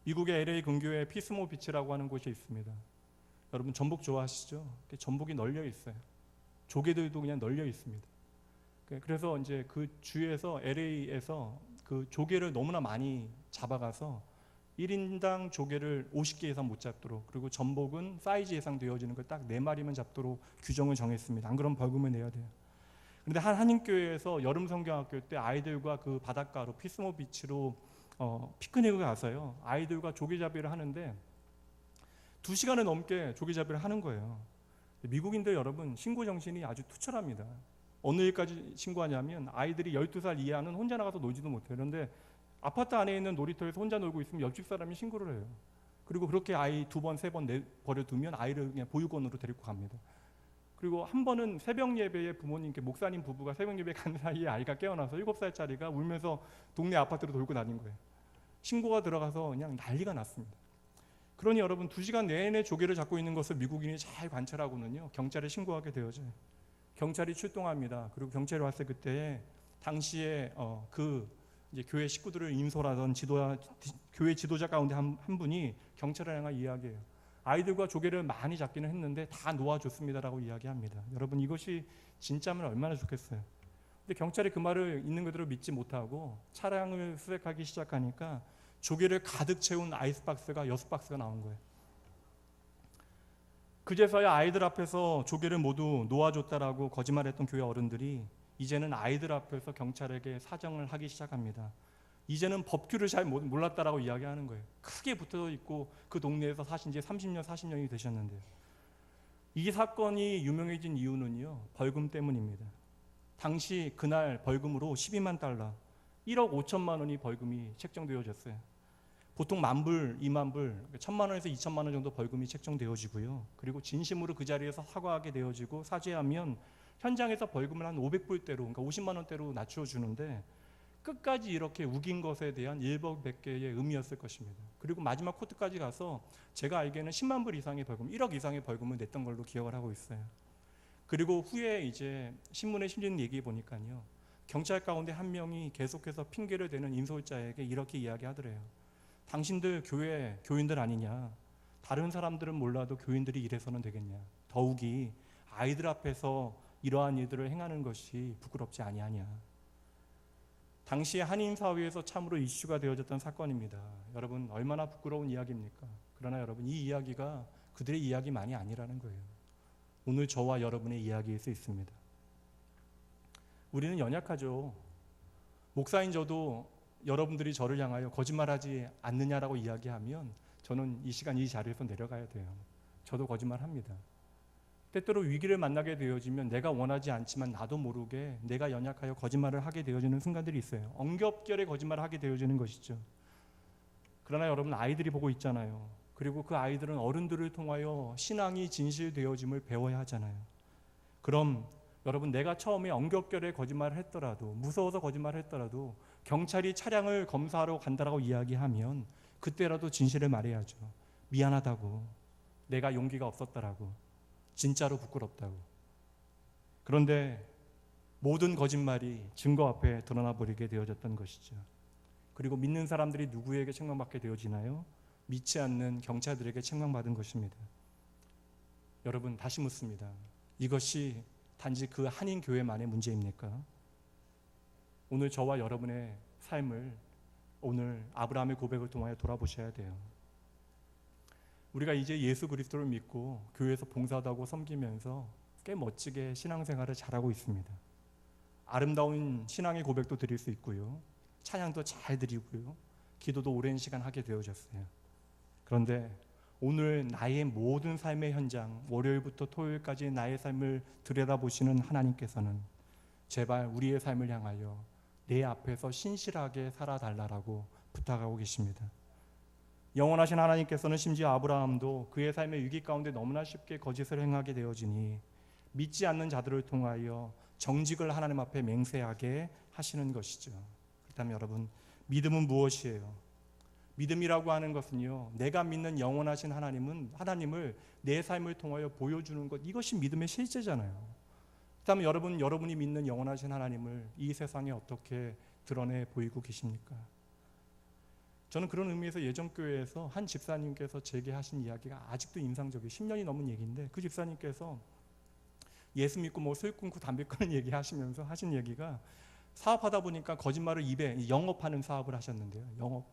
미국의 LA 근교에 피스모 비치라고 하는 곳이 있습니다. 여러분, 전복 좋아하시죠? 전복이 널려 있어요. 조개들도 그냥 널려 있습니다. 그래서 이제 그 주에서, LA에서 그 조개를 너무나 많이 잡아가서 1인당 조개를 50개 이상 못 잡도록, 그리고 전복은 사이즈 예상되어지는 걸 딱 4마리만 잡도록 규정을 정했습니다. 안 그러면 벌금을 내야 돼요. 그런데 한 한인교회에서 여름 성경학교 때 아이들과 그 바닷가로 피스모 비치로 피크닉을 가서요, 아이들과 조개잡이를 하는데 2시간을 넘게 조개잡이를 하는 거예요. 미국인들 여러분, 신고 정신이 아주 투철합니다. 어느 일까지 신고하냐면, 아이들이 12살 이하는 혼자 나가서 놀지도 못해요. 그런데 아파트 안에 있는 놀이터에서 혼자 놀고 있으면 옆집 사람이 신고를 해요. 그리고 그렇게 아이 2번, 3번 버려두면 아이를 그냥 보육원으로 데리고 갑니다. 그리고 한 번은 새벽 예배에 부모님께, 목사님 부부가 새벽 예배 간 사이에 아이가 깨어나서 7살짜리가 울면서 동네 아파트로 돌고 다닌 거예요. 신고가 들어가서 그냥 난리가 났습니다. 그러니 여러분, 2시간 내내 조개를 잡고 있는 것을 미국인이 잘 관찰하고는요, 경찰에 신고하게 되어져요. 경찰이 출동합니다. 그리고 경찰이 왔을 그때 당시에 그 이제 교회 식구들을 인솔하던 교회 지도자 가운데 한 분이 경찰을 향해 이야기해요. 아이들과 조개를 많이 잡기는 했는데 다 놓아줬습니다라고 이야기합니다. 여러분, 이것이 진짜면 얼마나 좋겠어요. 근데 경찰이 그 말을 있는 그대로 믿지 못하고 차량을 수색하기 시작하니까 조개를 가득 채운 아이스박스가 6박스가 나온 거예요. 그제서야 아이들 앞에서 조개를 모두 놓아줬다라고 거짓말했던 교회 어른들이 이제는 아이들 앞에서 경찰에게 사정을 하기 시작합니다. 이제는 법규를 잘 몰랐다라고 이야기하는 거예요. 크게 붙어 있고 그 동네에서 사신 지 30년, 40년이 되셨는데요. 이 사건이 유명해진 이유는요, 벌금 때문입니다. 당시 그날 벌금으로 12만 달러, 1억 5천만 원이 벌금이 책정되어졌어요. 보통 10,000불, 20,000불, 1,000만 원에서 2,000만 원 정도 벌금이 책정되어지고요. 그리고 진심으로 그 자리에서 사과하게 되어지고 사죄하면 현장에서 벌금을 한 500불대로, 그러니까 50만 원대로 낮춰주는데, 끝까지 이렇게 우긴 것에 대한 일벌백계의 의미였을 것입니다. 그리고 마지막 코트까지 가서 제가 알기에는 10만 불 이상의 벌금, 1억 이상의 벌금을 냈던 걸로 기억을 하고 있어요. 그리고 후에 이제 신문에 실린 얘기 보니까요, 경찰 가운데 한 명이 계속해서 핑계를 대는 인솔자에게 이렇게 이야기하더래요. 당신들 교인들 아니냐? 다른 사람들은 몰라도 교인들이 이래서는 되겠냐? 더욱이 아이들 앞에서 이러한 일들을 행하는 것이 부끄럽지 아니하냐? 당시 한인 사회에서 참으로 이슈가 되어졌던 사건입니다. 여러분, 얼마나 부끄러운 이야기입니까? 그러나 여러분, 이 이야기가 그들의 이야기만이 아니라는 거예요. 오늘 저와 여러분의 이야기일 수 있습니다. 우리는 연약하죠. 목사인 저도 여러분들이 저를 향하여 거짓말하지 않느냐라고 이야기하면 저는 이 시간 이 자리에서 내려가야 돼요. 저도 거짓말합니다. 때때로 위기를 만나게 되어지면 내가 원하지 않지만 나도 모르게 내가 연약하여 거짓말을 하게 되어지는 순간들이 있어요. 엉겹결에 거짓말을 하게 되어지는 것이죠. 그러나 여러분, 아이들이 보고 있잖아요. 그리고 그 아이들은 어른들을 통하여 신앙이 진실되어짐을 배워야 하잖아요. 그럼 여러분, 내가 처음에 엉겹결에 거짓말을 했더라도, 무서워서 거짓말을 했더라도 경찰이 차량을 검사하러 간다라고 이야기하면 그때라도 진실을 말해야죠. 미안하다고, 내가 용기가 없었다라고, 진짜로 부끄럽다고. 그런데 모든 거짓말이 증거 앞에 드러나 버리게 되어졌던 것이죠. 그리고 믿는 사람들이 누구에게 책망받게 되어지나요? 믿지 않는 경찰들에게 책망받은 것입니다. 여러분, 다시 묻습니다. 이것이 단지 그 한인 교회만의 문제입니까? 오늘 저와 여러분의 삶을 오늘 아브라함의 고백을 통하여 돌아보셔야 돼요. 우리가 이제 예수 그리스도를 믿고 교회에서 봉사도 하고 섬기면서 꽤 멋지게 신앙생활을 잘하고 있습니다. 아름다운 신앙의 고백도 드릴 수 있고요, 찬양도 잘 드리고요, 기도도 오랜 시간 하게 되어졌어요. 그런데 오늘 나의 모든 삶의 현장, 월요일부터 토요일까지 나의 삶을 들여다보시는 하나님께서는 제발 우리의 삶을 향하여 내 앞에서 신실하게 살아달라고 부탁하고 계십니다. 영원하신 하나님께서는 심지어 아브라함도 그의 삶의 위기 가운데 너무나 쉽게 거짓을 행하게 되어지니 믿지 않는 자들을 통하여 정직을 하나님 앞에 맹세하게 하시는 것이죠. 그렇다면 여러분, 믿음은 무엇이에요? 믿음이라고 하는 것은요, 내가 믿는 영원하신 하나님을 내 삶을 통하여 보여주는 것, 이것이 믿음의 실제잖아요. 그렇다면 여러분이 믿는 영원하신 하나님을 이 세상에 어떻게 드러내 보이고 계십니까? 저는 그런 의미에서 예전 교회에서 한 집사님께서 제게 하신 이야기가 아직도 인상적이에요. 10년이 넘은 얘기인데 그 집사님께서 예수 믿고 술 끊고 담배 끊는 얘기 하시면서 하신 얘기가, 사업하다 보니까 거짓말을 입에, 영업하는 사업을 하셨는데요. 영업.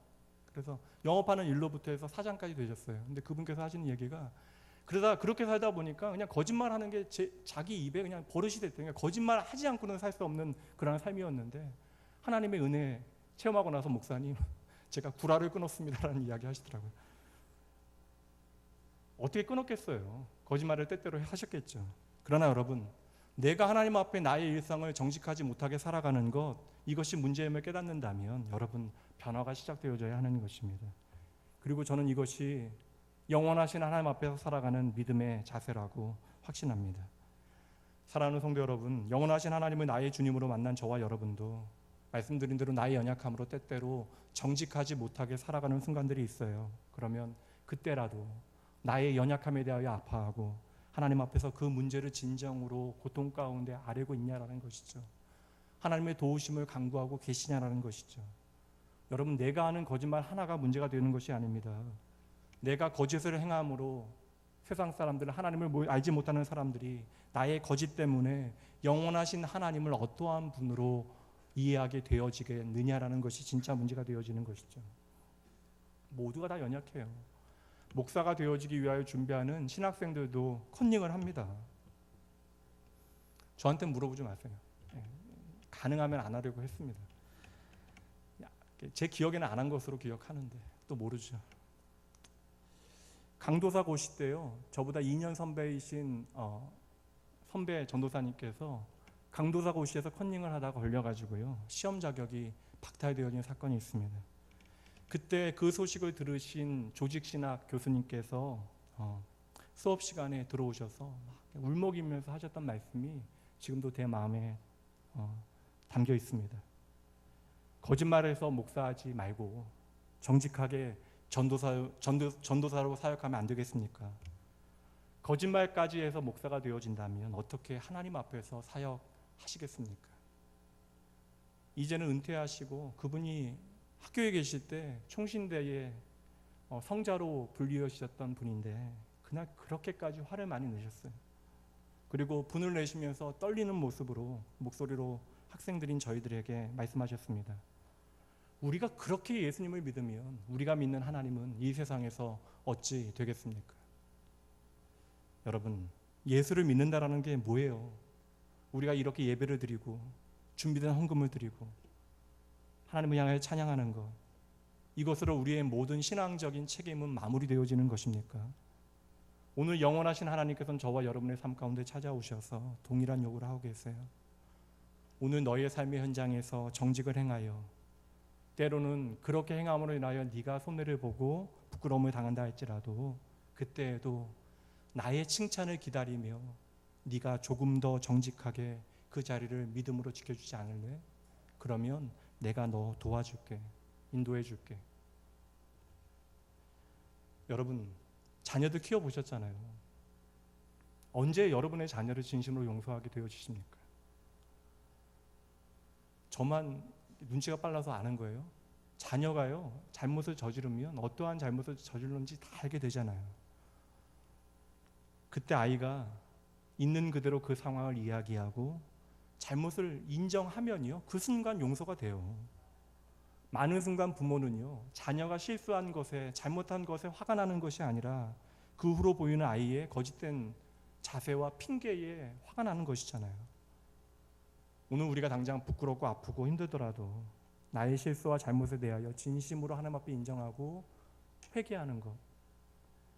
그래서 영업하는 일로부터 해서 사장까지 되셨어요. 근데 그분께서 하시는 얘기가, 그러다 그렇게 살다 보니까 그냥 거짓말하는 게 자기 입에 그냥 버릇이 됐대요. 그러니까 거짓말 하지 않고는 살 수 없는 그런 삶이었는데 하나님의 은혜 체험하고 나서, 목사님 제가 구라를 끊었습니다라는 이야기 하시더라고요. 어떻게 끊었겠어요? 거짓말을 때때로 하셨겠죠. 그러나 여러분, 내가 하나님 앞에 나의 일상을 정직하지 못하게 살아가는 것, 이것이 문제임을 깨닫는다면 여러분, 변화가 시작되어져야 하는 것입니다. 그리고 저는 이것이 영원하신 하나님 앞에서 살아가는 믿음의 자세라고 확신합니다. 사랑하는 성도 여러분, 영원하신 하나님을 나의 주님으로 만난 저와 여러분도 말씀드린 대로 나의 연약함으로 때때로 정직하지 못하게 살아가는 순간들이 있어요. 그러면 그때라도 나의 연약함에 대하여 아파하고 하나님 앞에서 그 문제를 진정으로 고통 가운데 아뢰고 있냐라는 것이죠. 하나님의 도우심을 간구하고 계시냐라는 것이죠. 여러분, 내가 하는 거짓말 하나가 문제가 되는 것이 아닙니다. 내가 거짓을 행함으로 세상 사람들, 하나님을 알지 못하는 사람들이 나의 거짓 때문에 영원하신 하나님을 어떠한 분으로 이해하게 되어지겠느냐라는 것이 진짜 문제가 되어지는 것이죠. 모두가 다 연약해요. 목사가 되어지기 위하여 준비하는 신학생들도 컨닝을 합니다. 저한테 물어보지 마세요. 가능하면 안 하려고 했습니다. 제 기억에는 안 한 것으로 기억하는데 또 모르죠. 강도사 고시 때요, 저보다 2년 선배이신 선배 전도사님께서 강도사 고시에서 컨닝을 하다가 걸려가지고요, 시험 자격이 박탈되어진 사건이 있습니다. 그때 그 소식을 들으신 조직신학 교수님께서 수업 시간에 들어오셔서 막 울먹이면서 하셨던 말씀이 지금도 제 마음에 담겨 있습니다. 거짓말해서 목사하지 말고 정직하게 전도사로 사역하면 안 되겠습니까? 거짓말까지 해서 목사가 되어진다면 어떻게 하나님 앞에서 사역하시겠습니까? 이제는 은퇴하시고 그분이 학교에 계실 때 총신대에 성자로 불리우셨던 분인데 그날 그렇게까지 화를 많이 내셨어요. 그리고 분을 내시면서 떨리는 모습으로 목소리로 학생들인 저희들에게 말씀하셨습니다. 우리가 그렇게 예수님을 믿으면 우리가 믿는 하나님은 이 세상에서 어찌 되겠습니까? 여러분, 예수를 믿는다라는 게 뭐예요? 우리가 이렇게 예배를 드리고 준비된 헌금을 드리고 하나님을 향해 찬양하는 것, 이것으로 우리의 모든 신앙적인 책임은 마무리되어지는 것입니까? 오늘 영원하신 하나님께서는 저와 여러분의 삶 가운데 찾아오셔서 동일한 요구를 하고 계세요. 오늘 너의 삶의 현장에서 정직을 행하여, 때로는 그렇게 행함으로 인하여 네가 손해를 보고 부끄러움을 당한다 할지라도 그때에도 나의 칭찬을 기다리며 네가 조금 더 정직하게 그 자리를 믿음으로 지켜주지 않을래? 그러면 내가 너 도와줄게, 인도해줄게. 여러분, 자녀들 키워보셨잖아요. 언제 여러분의 자녀를 진심으로 용서하게 되어지십니까? 저만 눈치가 빨라서 아는 거예요? 자녀가요, 잘못을 저지르면 어떠한 잘못을 저질렀는지 다 알게 되잖아요. 그때 아이가 있는 그대로 그 상황을 이야기하고 잘못을 인정하면요, 그 순간 용서가 돼요. 많은 순간 부모는요, 자녀가 실수한 것에, 잘못한 것에 화가 나는 것이 아니라 그 후로 보이는 아이의 거짓된 자세와 핑계에 화가 나는 것이잖아요. 오늘 우리가 당장 부끄럽고 아프고 힘들더라도 나의 실수와 잘못에 대하여 진심으로 하나님 앞에 인정하고 회개하는 것,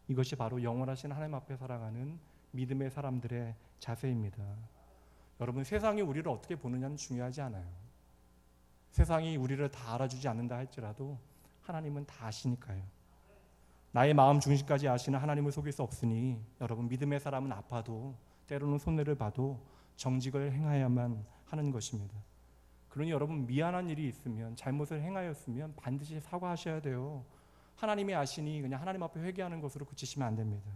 이것이 바로 영원하신 하나님 앞에 살아가는 믿음의 사람들의 자세입니다. 여러분, 세상이 우리를 어떻게 보느냐는 중요하지 않아요. 세상이 우리를 다 알아주지 않는다 할지라도 하나님은 다 아시니까요. 나의 마음 중심까지 아시는 하나님을 속일 수 없으니 여러분, 믿음의 사람은 아파도 때로는 손해를 봐도 정직을 행하야만 하는 것입니다. 그러니 여러분, 미안한 일이 있으면, 잘못을 행하였으면 반드시 사과하셔야 돼요. 하나님이 아시니 그냥 하나님 앞에 회개하는 것으로 그치시면 안 됩니다.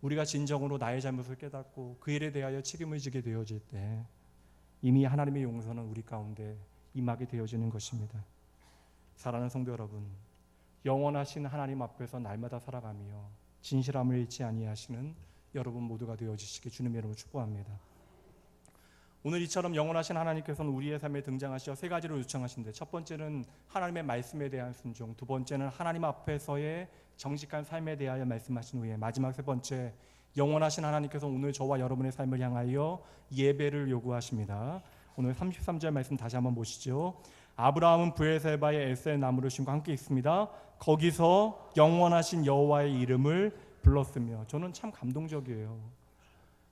우리가 진정으로 나의 잘못을 깨닫고 그 일에 대하여 책임을 지게 되어질 때 이미 하나님의 용서는 우리 가운데 임하게 되어지는 것입니다. 사랑하는 성도 여러분, 영원하신 하나님 앞에서 날마다 살아가며 진실함을 잃지 아니하시는 여러분 모두가 되어주시기 주님의 이름으로 축복합니다. 오늘 이처럼 영원하신 하나님께서는 우리의 삶에 등장하셔 세 가지로 요청하신데, 첫 번째는 하나님의 말씀에 대한 순종, 두 번째는 하나님 앞에서의 정직한 삶에 대하여 말씀하신 후에, 마지막 세 번째, 영원하신 하나님께서 오늘 저와 여러분의 삶을 향하여 예배를 요구하십니다. 오늘 33절 말씀 다시 한번 보시죠. 아브라함은 브엘세바의 에셀 나무를 심고 함께 있습니다. 거기서 영원하신 여호와의 이름을 불렀으며. 저는 참 감동적이에요.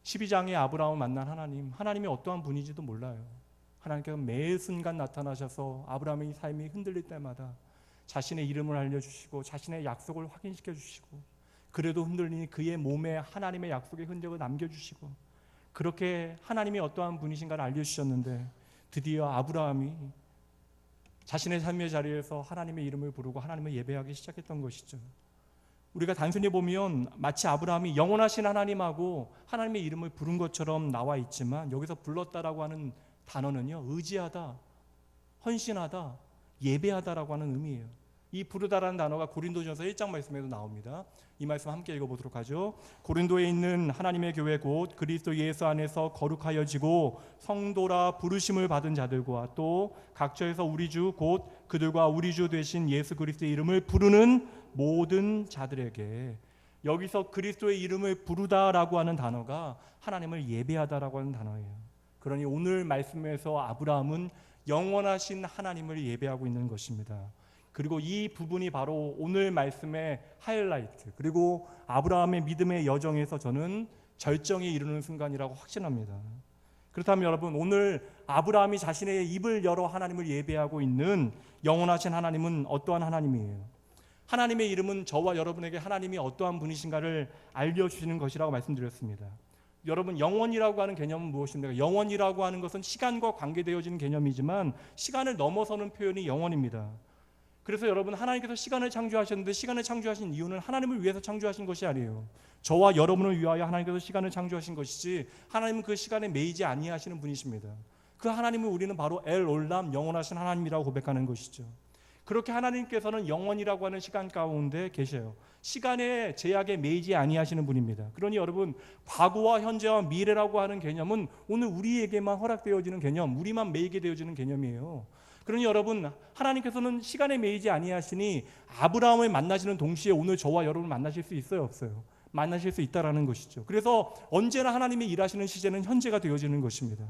12장에 아브라함을 만난 하나님이 어떠한 분인지도 몰라요. 하나님께서 매 순간 나타나셔서 아브라함의 삶이 흔들릴 때마다 자신의 이름을 알려주시고 자신의 약속을 확인시켜 주시고, 그래도 흔들리니 그의 몸에 하나님의 약속의 흔적을 남겨주시고, 그렇게 하나님이 어떠한 분이신가를 알려주셨는데 드디어 아브라함이 자신의 삶의 자리에서 하나님의 이름을 부르고 하나님을 예배하기 시작했던 것이죠. 우리가 단순히 보면 마치 아브라함이 영원하신 하나님하고 하나님의 이름을 부른 것처럼 나와 있지만, 여기서 불렀다라고 하는 단어는요, 의지하다, 헌신하다, 예배하다라고 하는 의미예요. 이 부르다라는 단어가 고린도전서 1장 말씀에도 나옵니다. 이 말씀 함께 읽어보도록 하죠. 고린도에 있는 하나님의 교회 곧 그리스도 예수 안에서 거룩하여지고 성도라 부르심을 받은 자들과 또 각처에서 우리 주 곧 그들과 우리 주 되신 예수 그리스도의 이름을 부르는 모든 자들에게, 여기서 그리스도의 이름을 부르다라고 하는 단어가 하나님을 예배하다라고 하는 단어예요. 그러니 오늘 말씀에서 아브라함은 영원하신 하나님을 예배하고 있는 것입니다. 그리고 이 부분이 바로 오늘 말씀의 하이라이트, 그리고 아브라함의 믿음의 여정에서 저는 절정에 이르는 순간이라고 확신합니다. 그렇다면 여러분, 오늘 아브라함이 자신의 입을 열어 하나님을 예배하고 있는 영원하신 하나님은 어떠한 하나님이에요? 하나님의 이름은 저와 여러분에게 하나님이 어떠한 분이신가를 알려주시는 것이라고 말씀드렸습니다. 여러분, 영원이라고 하는 개념은 무엇입니까? 영원이라고 하는 것은 시간과 관계되어지는 개념이지만 시간을 넘어서는 표현이 영원입니다. 그래서 여러분, 하나님께서 시간을 창조하셨는데 시간을 창조하신 이유는 하나님을 위해서 창조하신 것이 아니에요. 저와 여러분을 위하여 하나님께서 시간을 창조하신 것이지, 하나님은 그 시간에 매이지 아니하시는 분이십니다. 그 하나님을 우리는 바로 엘 올람, 영원하신 하나님이라고 고백하는 것이죠. 그렇게 하나님께서는 영원이라고 하는 시간 가운데 계셔요. 시간의 제약에 매이지 아니하시는 분입니다. 그러니 여러분, 과거와 현재와 미래라고 하는 개념은 오늘 우리에게만 허락되어지는 개념, 우리만 매이게 되어지는 개념이에요. 그러니 여러분, 하나님께서는 시간에 매이지 아니하시니 아브라함을 만나시는 동시에 오늘 저와 여러분을 만나실 수 있어요, 없어요? 만나실 수 있다라는 것이죠. 그래서 언제나 하나님이 일하시는 시제는 현재가 되어지는 것입니다.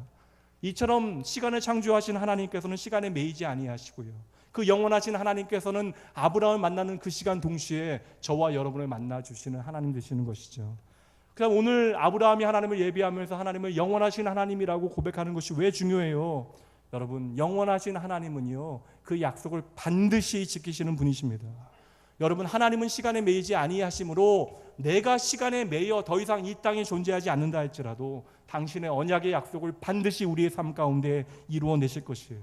이처럼 시간을 창조하신 하나님께서는 시간에 매이지 아니하시고요, 그 영원하신 하나님께서는 아브라함을 만나는 그 시간 동시에 저와 여러분을 만나주시는 하나님 되시는 것이죠. 그럼 오늘 아브라함이 하나님을 예배하면서 하나님을 영원하신 하나님이라고 고백하는 것이 왜 중요해요? 여러분, 영원하신 하나님은요, 그 약속을 반드시 지키시는 분이십니다. 여러분, 하나님은 시간에 매이지 아니하심으로 내가 시간에 매여 더 이상 이 땅에 존재하지 않는다 할지라도 당신의 언약의 약속을 반드시 우리의 삶 가운데 이루어내실 것이에요.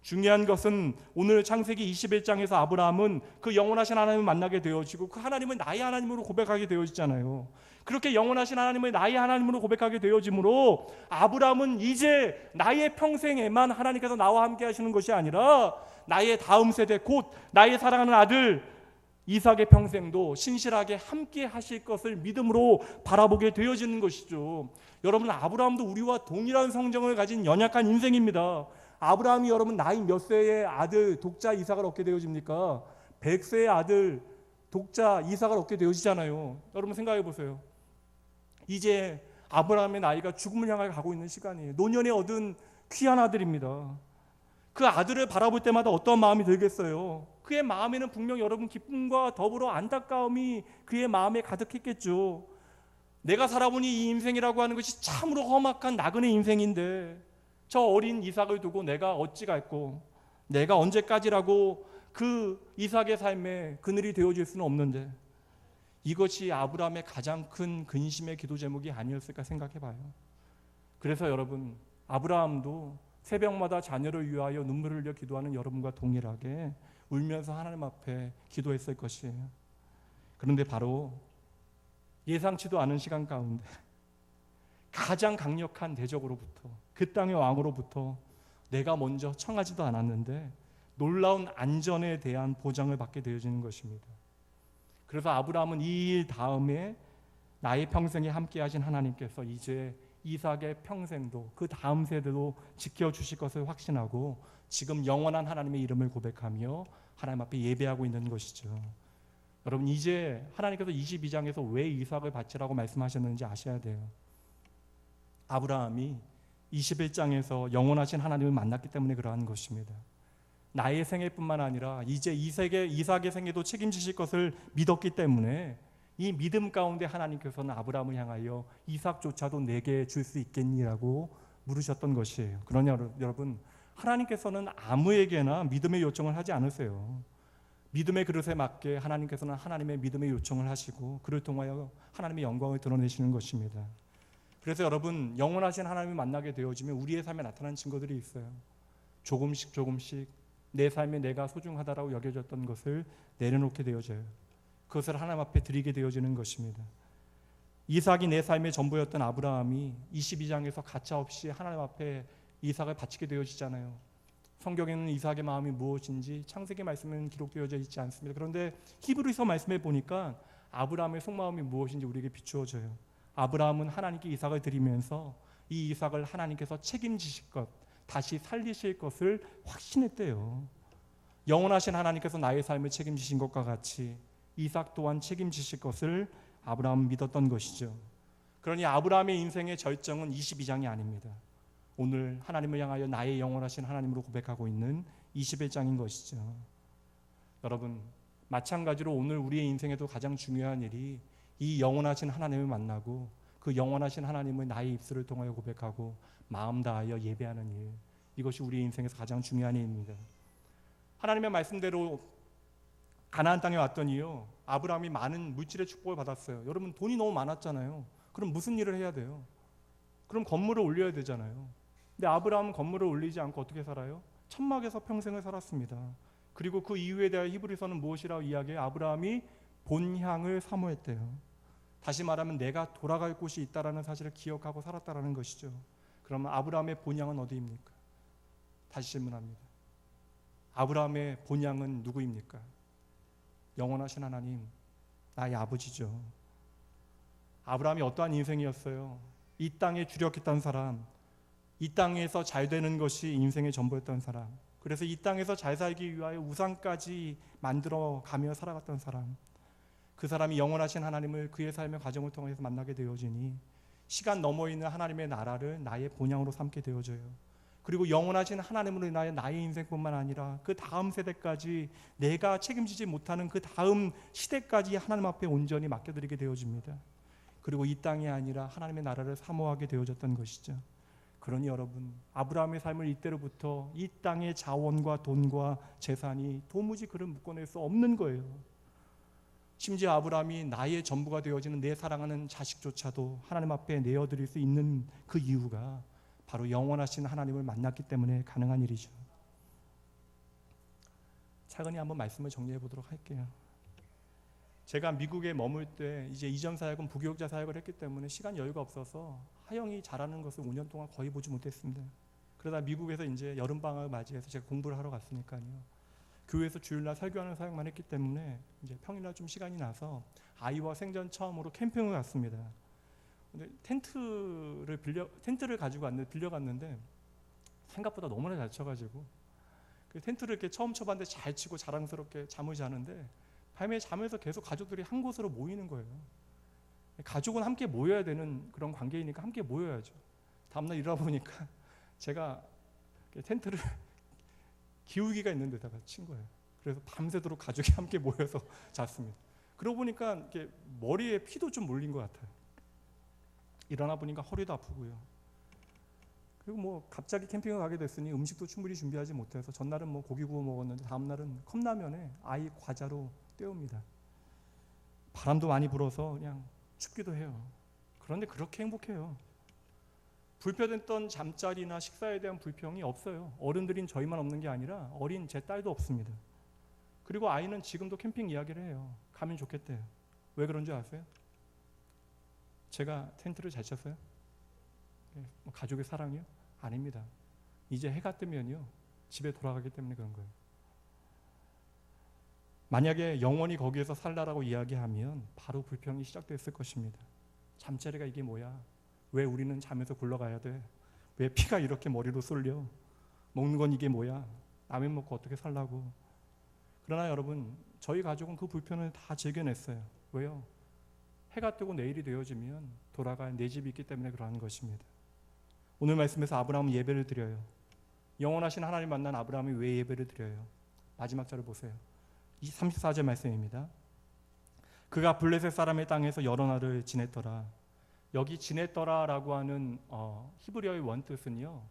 중요한 것은 오늘 창세기 21장에서 아브라함은 그 영원하신 하나님을 만나게 되어지고 그 하나님을 나의 하나님으로 고백하게 되어지잖아요. 그렇게 영원하신 하나님을 나의 하나님으로 고백하게 되어지므로 아브라함은 이제 나의 평생에만 하나님께서 나와 함께 하시는 것이 아니라 나의 다음 세대 곧 나의 사랑하는 아들 이삭의 평생도 신실하게 함께 하실 것을 믿음으로 바라보게 되어지는 것이죠. 여러분, 아브라함도 우리와 동일한 성정을 가진 연약한 인생입니다. 아브라함이 여러분 나이 몇 세의 아들 독자 이삭을 얻게 되어집니까? 100세의 아들 독자 이삭을 얻게 되어지잖아요. 여러분 생각해 보세요. 이제 아브라함의 나이가 죽음을 향해 가고 있는 시간이에요. 노년에 얻은 귀한 아들입니다. 그 아들을 바라볼 때마다 어떤 마음이 들겠어요? 그의 마음에는 분명 여러분 기쁨과 더불어 안타까움이 그의 마음에 가득했겠죠. 내가 살아보니 이 인생이라고 하는 것이 참으로 험악한 나그네 인생인데 저 어린 이삭을 두고 내가 어찌갈꼬, 내가 언제까지라고 그 이삭의 삶에 그늘이 되어줄 수는 없는데 이것이 아브라함의 가장 큰 근심의 기도 제목이 아니었을까 생각해봐요. 그래서 여러분, 아브라함도 새벽마다 자녀를 위하여 눈물을 흘려 기도하는 여러분과 동일하게 울면서 하나님 앞에 기도했을 것이에요. 그런데 바로 예상치도 않은 시간 가운데 가장 강력한 대적으로부터, 그 땅의 왕으로부터 내가 먼저 청하지도 않았는데 놀라운 안전에 대한 보장을 받게 되어지는 것입니다. 그래서 아브라함은 이 일 다음에 나의 평생에 함께 하신 하나님께서 이제 이삭의 평생도 그 다음 세대도 지켜주실 것을 확신하고 지금 영원한 하나님의 이름을 고백하며 하나님 앞에 예배하고 있는 것이죠. 여러분, 이제 하나님께서 22장에서 왜 이삭을 바치라고 말씀하셨는지 아셔야 돼요. 아브라함이 21장에서 영원하신 하나님을 만났기 때문에 그러한 것입니다. 나의 생애뿐만 아니라 이제 이삭의 생애도 책임지실 것을 믿었기 때문에 이 믿음 가운데 하나님께서는 아브라함을 향하여 이삭조차도 내게 줄 수 있겠니라고 물으셨던 것이에요. 그러냐 여러분, 하나님께서는 아무에게나 믿음의 요청을 하지 않으세요. 믿음의 그릇에 맞게 하나님께서는 하나님의 믿음의 요청을 하시고 그를 통하여 하나님의 영광을 드러내시는 것입니다. 그래서 여러분, 영원하신 하나님을 만나게 되어지면 우리의 삶에 나타나는 증거들이 있어요. 조금씩 내 삶에 내가 소중하다라고 여겨졌던 것을 내려놓게 되어져요. 그것을 하나님 앞에 드리게 되어지는 것입니다. 이삭이 내 삶의 전부였던 아브라함이 22장에서 가차없이 하나님 앞에 이삭을 바치게 되어지잖아요. 성경에는 이삭의 마음이 무엇인지 창세기 말씀에는 기록되어져 있지 않습니다. 그런데 히브리서 말씀에 보니까 아브라함의 속마음이 무엇인지 우리에게 비추어져요. 아브라함은 하나님께 이삭을 드리면서 이 이삭을 하나님께서 책임지실 것, 다시 살리실 것을 확신했대요. 영원하신 하나님께서 나의 삶을 책임지신 것과 같이 이삭 또한 책임지실 것을 아브라함은 믿었던 것이죠. 그러니 아브라함의 인생의 절정은 22장이 아닙니다. 오늘 하나님을 향하여 나의 영원하신 하나님으로 고백하고 있는 21장인 것이죠. 여러분, 마찬가지로 오늘 우리의 인생에도 가장 중요한 일이 이 영원하신 하나님을 만나고 그 영원하신 하나님을 나의 입술을 통하여 고백하고 마음 다하여 예배하는 일, 이것이 우리의 인생에서 가장 중요한 일입니다. 하나님의 말씀대로 가나안 땅에 왔더니요, 아브라함이 많은 물질의 축복을 받았어요. 여러분, 돈이 너무 많았잖아요. 그럼 무슨 일을 해야 돼요? 그럼 건물을 올려야 되잖아요. 근데 아브라함은 건물을 올리지 않고 어떻게 살아요? 천막에서 평생을 살았습니다. 그리고 그 이유에 대한 히브리서는 무엇이라고 이야기해요? 아브라함이 본향을 사모했대요. 다시 말하면 내가 돌아갈 곳이 있다라는 사실을 기억하고 살았다라는 것이죠. 그러면 아브라함의 본향은 어디입니까? 다시 질문합니다. 아브라함의 본향은 누구입니까? 영원하신 하나님, 나의 아버지죠. 아브라함이 어떠한 인생이었어요? 이 땅에 주력했던 사람, 이 땅에서 잘 되는 것이 인생의 전부였던 사람, 그래서 이 땅에서 잘 살기 위하여 우상까지 만들어 가며 살아갔던 사람, 그 사람이 영원하신 하나님을 그의 삶의 과정을 통해서 만나게 되어지니 시간 너머 있는 하나님의 나라를 나의 본향으로 삼게 되어져요. 그리고 영원하신 하나님으로 인하여 나의 인생뿐만 아니라 그 다음 세대까지 내가 책임지지 못하는 그 다음 시대까지 하나님 앞에 온전히 맡겨드리게 되어집니다. 그리고 이 땅이 아니라 하나님의 나라를 사모하게 되어졌던 것이죠. 그러니 여러분, 아브라함의 삶을 이때로부터 이 땅의 자원과 돈과 재산이 도무지 그를 묶어낼 수 없는 거예요. 심지어 아브라함이 나의 전부가 되어지는 내 사랑하는 자식조차도 하나님 앞에 내어드릴 수 있는 그 이유가 바로 영원하신 하나님을 만났기 때문에 가능한 일이죠. 차근히 한번 말씀을 정리해 보도록 할게요. 제가 미국에 머물 때 이제 이전 사역은 부교육자 사역을 했기 때문에 시간 여유가 없어서 하영이 자라는 것을 5년 동안 거의 보지 못했습니다. 그러다 미국에서 이제 여름 방학을 맞이해서 제가 공부를 하러 갔으니까요. 교회에서 주일날 설교하는 사역만 했기 때문에 이제 평일날 좀 시간이 나서 아이와 생전 처음으로 캠핑을 갔습니다. 근데 텐트를 가지고 빌려갔는데 생각보다 너무나 잘 쳐가지고 그 텐트를 이렇게 처음 쳐봤는데 잘 치고 자랑스럽게 잠을 자는데 밤에 자면서 계속 가족들이 한 곳으로 모이는 거예요. 가족은 함께 모여야 되는 그런 관계이니까 함께 모여야죠. 다음날 일어나 보니까 제가 텐트를 기울기가 있는 데다가 친 거예요. 그래서 밤새도록 가족이 함께 모여서 잤습니다. 그러고 보니까 이렇게 머리에 피도 좀 몰린 것 같아요. 일어나 보니까 허리도 아프고요. 그리고 뭐 갑자기 캠핑을 가게 됐으니 음식도 충분히 준비하지 못해서 전날은 뭐 고기 구워 먹었는데 다음날은 컵라면에 아이 과자로 때웁니다. 바람도 많이 불어서 그냥 춥기도 해요. 그런데 그렇게 행복해요. 불편했던 잠자리나 식사에 대한 불평이 없어요. 어른들인 저희만 없는 게 아니라 어린 제 딸도 없습니다. 그리고 아이는 지금도 캠핑 이야기를 해요. 가면 좋겠대요. 왜 그런 줄 아세요? 제가 텐트를 잘 쳤어요? 가족의 사랑이요? 아닙니다. 이제 해가 뜨면요 집에 돌아가기 때문에 그런 거예요. 만약에 영원히 거기에서 살라라고 이야기하면 바로 불평이 시작됐을 것입니다. 잠자리가 이게 뭐야? 왜 우리는 잠에서 굴러가야 돼? 왜 피가 이렇게 머리로 쏠려? 먹는 건 이게 뭐야? 라면 먹고 어떻게 살라고? 그러나 여러분, 저희 가족은 그 불편을 다 즐겨냈어요. 왜요? 해가 뜨고 내일이 되어지면 돌아갈 내 집이 있기 때문에 그러한 것입니다. 오늘 말씀에서 아브라함은 예배를 드려요. 영원하신 하나님 만난 아브라함이 왜 예배를 드려요? 마지막 절을 보세요. 34절 말씀입니다. 그가 블레셋 사람의 땅에서 여러 날을 지냈더라. 여기 지냈더라라고 하는 히브리어의 원뜻은요,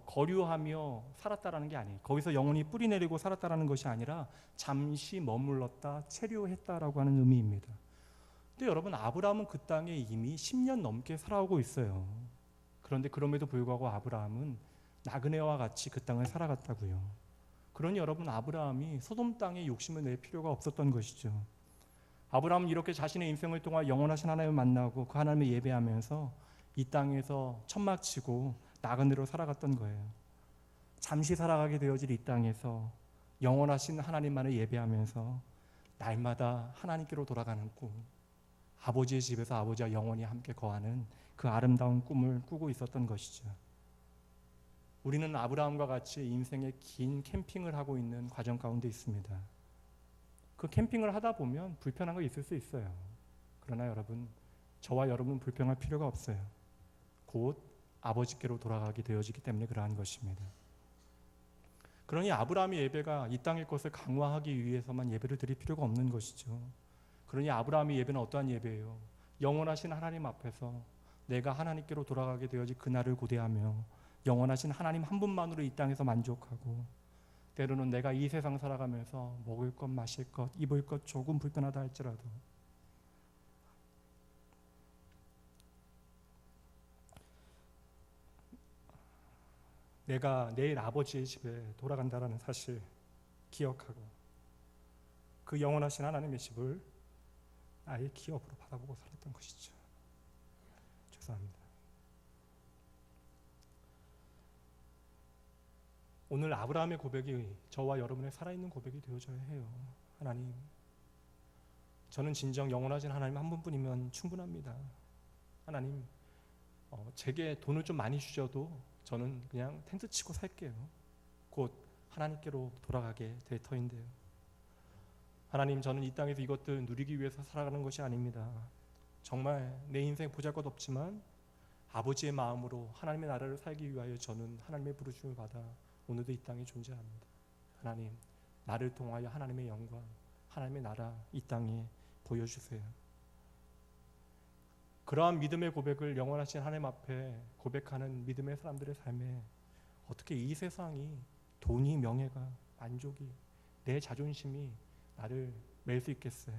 거류하며 살았다라는 게 아니에요. 거기서 영원히 뿌리 내리고 살았다라는 것이 아니라 잠시 머물렀다, 체류했다라고 하는 의미입니다. 근데 여러분, 아브라함은 그 땅에 이미 10년 넘게 살아오고 있어요. 그런데 그럼에도 불구하고 아브라함은 나그네와 같이 그 땅을 살아갔다고요. 그러니 여러분, 아브라함이 소돔 땅에 욕심을 낼 필요가 없었던 것이죠. 아브라함은 이렇게 자신의 인생을 통해 영원하신 하나님을 만나고 그 하나님을 예배하면서 이 땅에서 천막치고 나그네로 살아갔던 거예요. 잠시 살아가게 되어질 이 땅에서 영원하신 하나님만을 예배하면서 날마다 하나님께로 돌아가는 꿈, 아버지의 집에서 아버지와 영원히 함께 거하는 그 아름다운 꿈을 꾸고 있었던 것이죠. 우리는 아브라함과 같이 인생의 긴 캠핑을 하고 있는 과정 가운데 있습니다. 그 캠핑을 하다 보면 불편한 거 있을 수 있어요. 그러나 여러분, 저와 여러분은 불평할 필요가 없어요. 곧 아버지께로 돌아가게 되어지기 때문에 그러한 것입니다. 그러니 아브라함의 예배가 이 땅의 것을 강화하기 위해서만 예배를 드릴 필요가 없는 것이죠. 그러니 아브라함의 예배는 어떠한 예배예요? 영원하신 하나님 앞에서 내가 하나님께로 돌아가게 되어질 그날을 고대하며 영원하신 하나님 한 분만으로 이 땅에서 만족하고, 때로는 내가 이 세상 살아가면서 먹을 것, 마실 것, 입을 것 조금 불편하다 할지라도 내가 내일 아버지의 집에 돌아간다라는 사실 기억하고 그 영원하신 하나님의 집을 나의 기업으로 바라보고 살았던 것이죠. 죄송합니다. 오늘 아브라함의 고백이 저와 여러분의 살아있는 고백이 되어져야 해요. 하나님, 저는 진정 영원하신 하나님 한 분뿐이면 충분합니다. 하나님, 제게 돈을 좀 많이 주셔도 저는 그냥 텐트 치고 살게요. 곧 하나님께로 돌아가게 될 터인데요. 하나님, 저는 이 땅에서 이것들 누리기 위해서 살아가는 것이 아닙니다. 정말 내 인생 보잘것없지만 아버지의 마음으로 하나님의 나라를 살기 위하여 저는 하나님의 부르심을 받아 오늘도 이 땅에 존재합니다. 하나님, 나를 통하여 하나님의 영광, 하나님의 나라 이 땅에 보여주세요. 그러한 믿음의 고백을 영원하신 하나님 앞에 고백하는 믿음의 사람들의 삶에 어떻게 이 세상이, 돈이, 명예가, 만족이, 내 자존심이 나를 맬 수 있겠어요?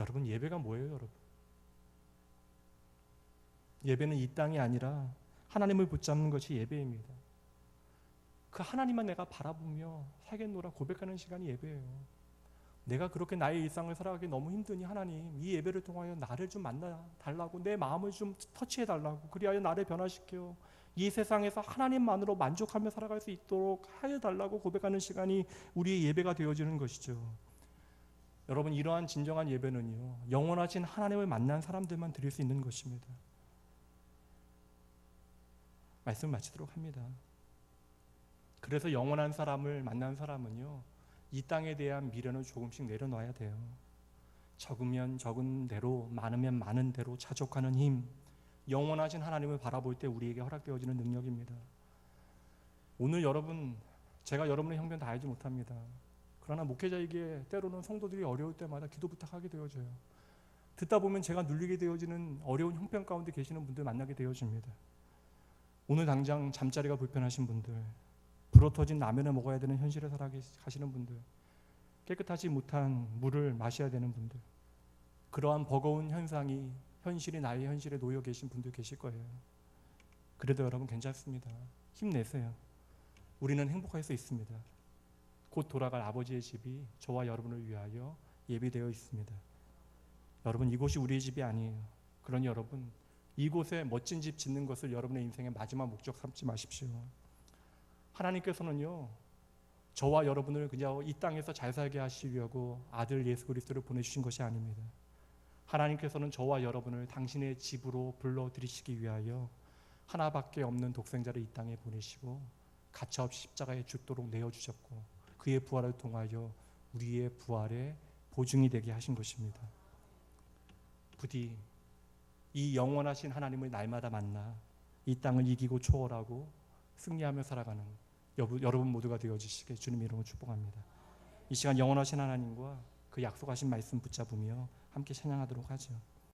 여러분, 예배가 뭐예요, 여러분? 예배는 이 땅이 아니라 하나님을 붙잡는 것이 예배입니다. 그 하나님만 내가 바라보며 살겠노라 고백하는 시간이 예배예요. 내가 그렇게 나의 일상을 살아가기 너무 힘드니 하나님 이 예배를 통하여 나를 좀 만나 달라고, 내 마음을 좀 터치해 달라고, 그리하여 나를 변화시켜 이 세상에서 하나님만으로 만족하며 살아갈 수 있도록 하여 달라고 고백하는 시간이 우리의 예배가 되어지는 것이죠. 여러분, 이러한 진정한 예배는요, 영원하신 하나님을 만난 사람들만 드릴 수 있는 것입니다. 말씀 마치도록 합니다. 그래서 영원한 사람을 만난 사람은요, 이 땅에 대한 미련을 조금씩 내려놔야 돼요. 적으면 적은 대로, 많으면 많은 대로 자족하는 힘, 영원하신 하나님을 바라볼 때 우리에게 허락되어지는 능력입니다. 오늘 여러분, 제가 여러분의 형편 다 알지 못합니다. 그러나 목회자에게 때로는 성도들이 어려울 때마다 기도 부탁하게 되어져요. 듣다 보면 제가 눌리게 되어지는 어려운 형편 가운데 계시는 분들 만나게 되어집니다. 오늘 당장 잠자리가 불편하신 분들, 불어터진 라면을 먹어야 되는 현실에 살아가시는 분들, 깨끗하지 못한 물을 마셔야 되는 분들, 그러한 버거운 현실이 나의 현실에 놓여 계신 분들 계실 거예요. 그래도 여러분 괜찮습니다. 힘내세요. 우리는 행복할 수 있습니다. 곧 돌아갈 아버지의 집이 저와 여러분을 위하여 예비되어 있습니다. 여러분, 이곳이 우리의 집이 아니에요. 그러니 여러분, 이곳에 멋진 집 짓는 것을 여러분의 인생의 마지막 목적 삼지 마십시오. 하나님께서는요, 저와 여러분을 그냥 이 땅에서 잘 살게 하시려고 아들 예수 그리스도를 보내주신 것이 아닙니다. 하나님께서는 저와 여러분을 당신의 집으로 불러들이시기 위하여 하나밖에 없는 독생자를 이 땅에 보내시고 가차없이 십자가에 죽도록 내어주셨고, 그의 부활을 통하여 우리의 부활의 보증이 되게 하신 것입니다. 부디 이 영원하신 하나님을 날마다 만나 이 땅을 이기고 초월하고 승리하며 살아가는 여러분 모두가 되어주시게 주님의 이름으로 축복합니다. 이 시간 영원하신 하나님과 그 약속하신 말씀 붙잡으며 함께 찬양하도록 하죠.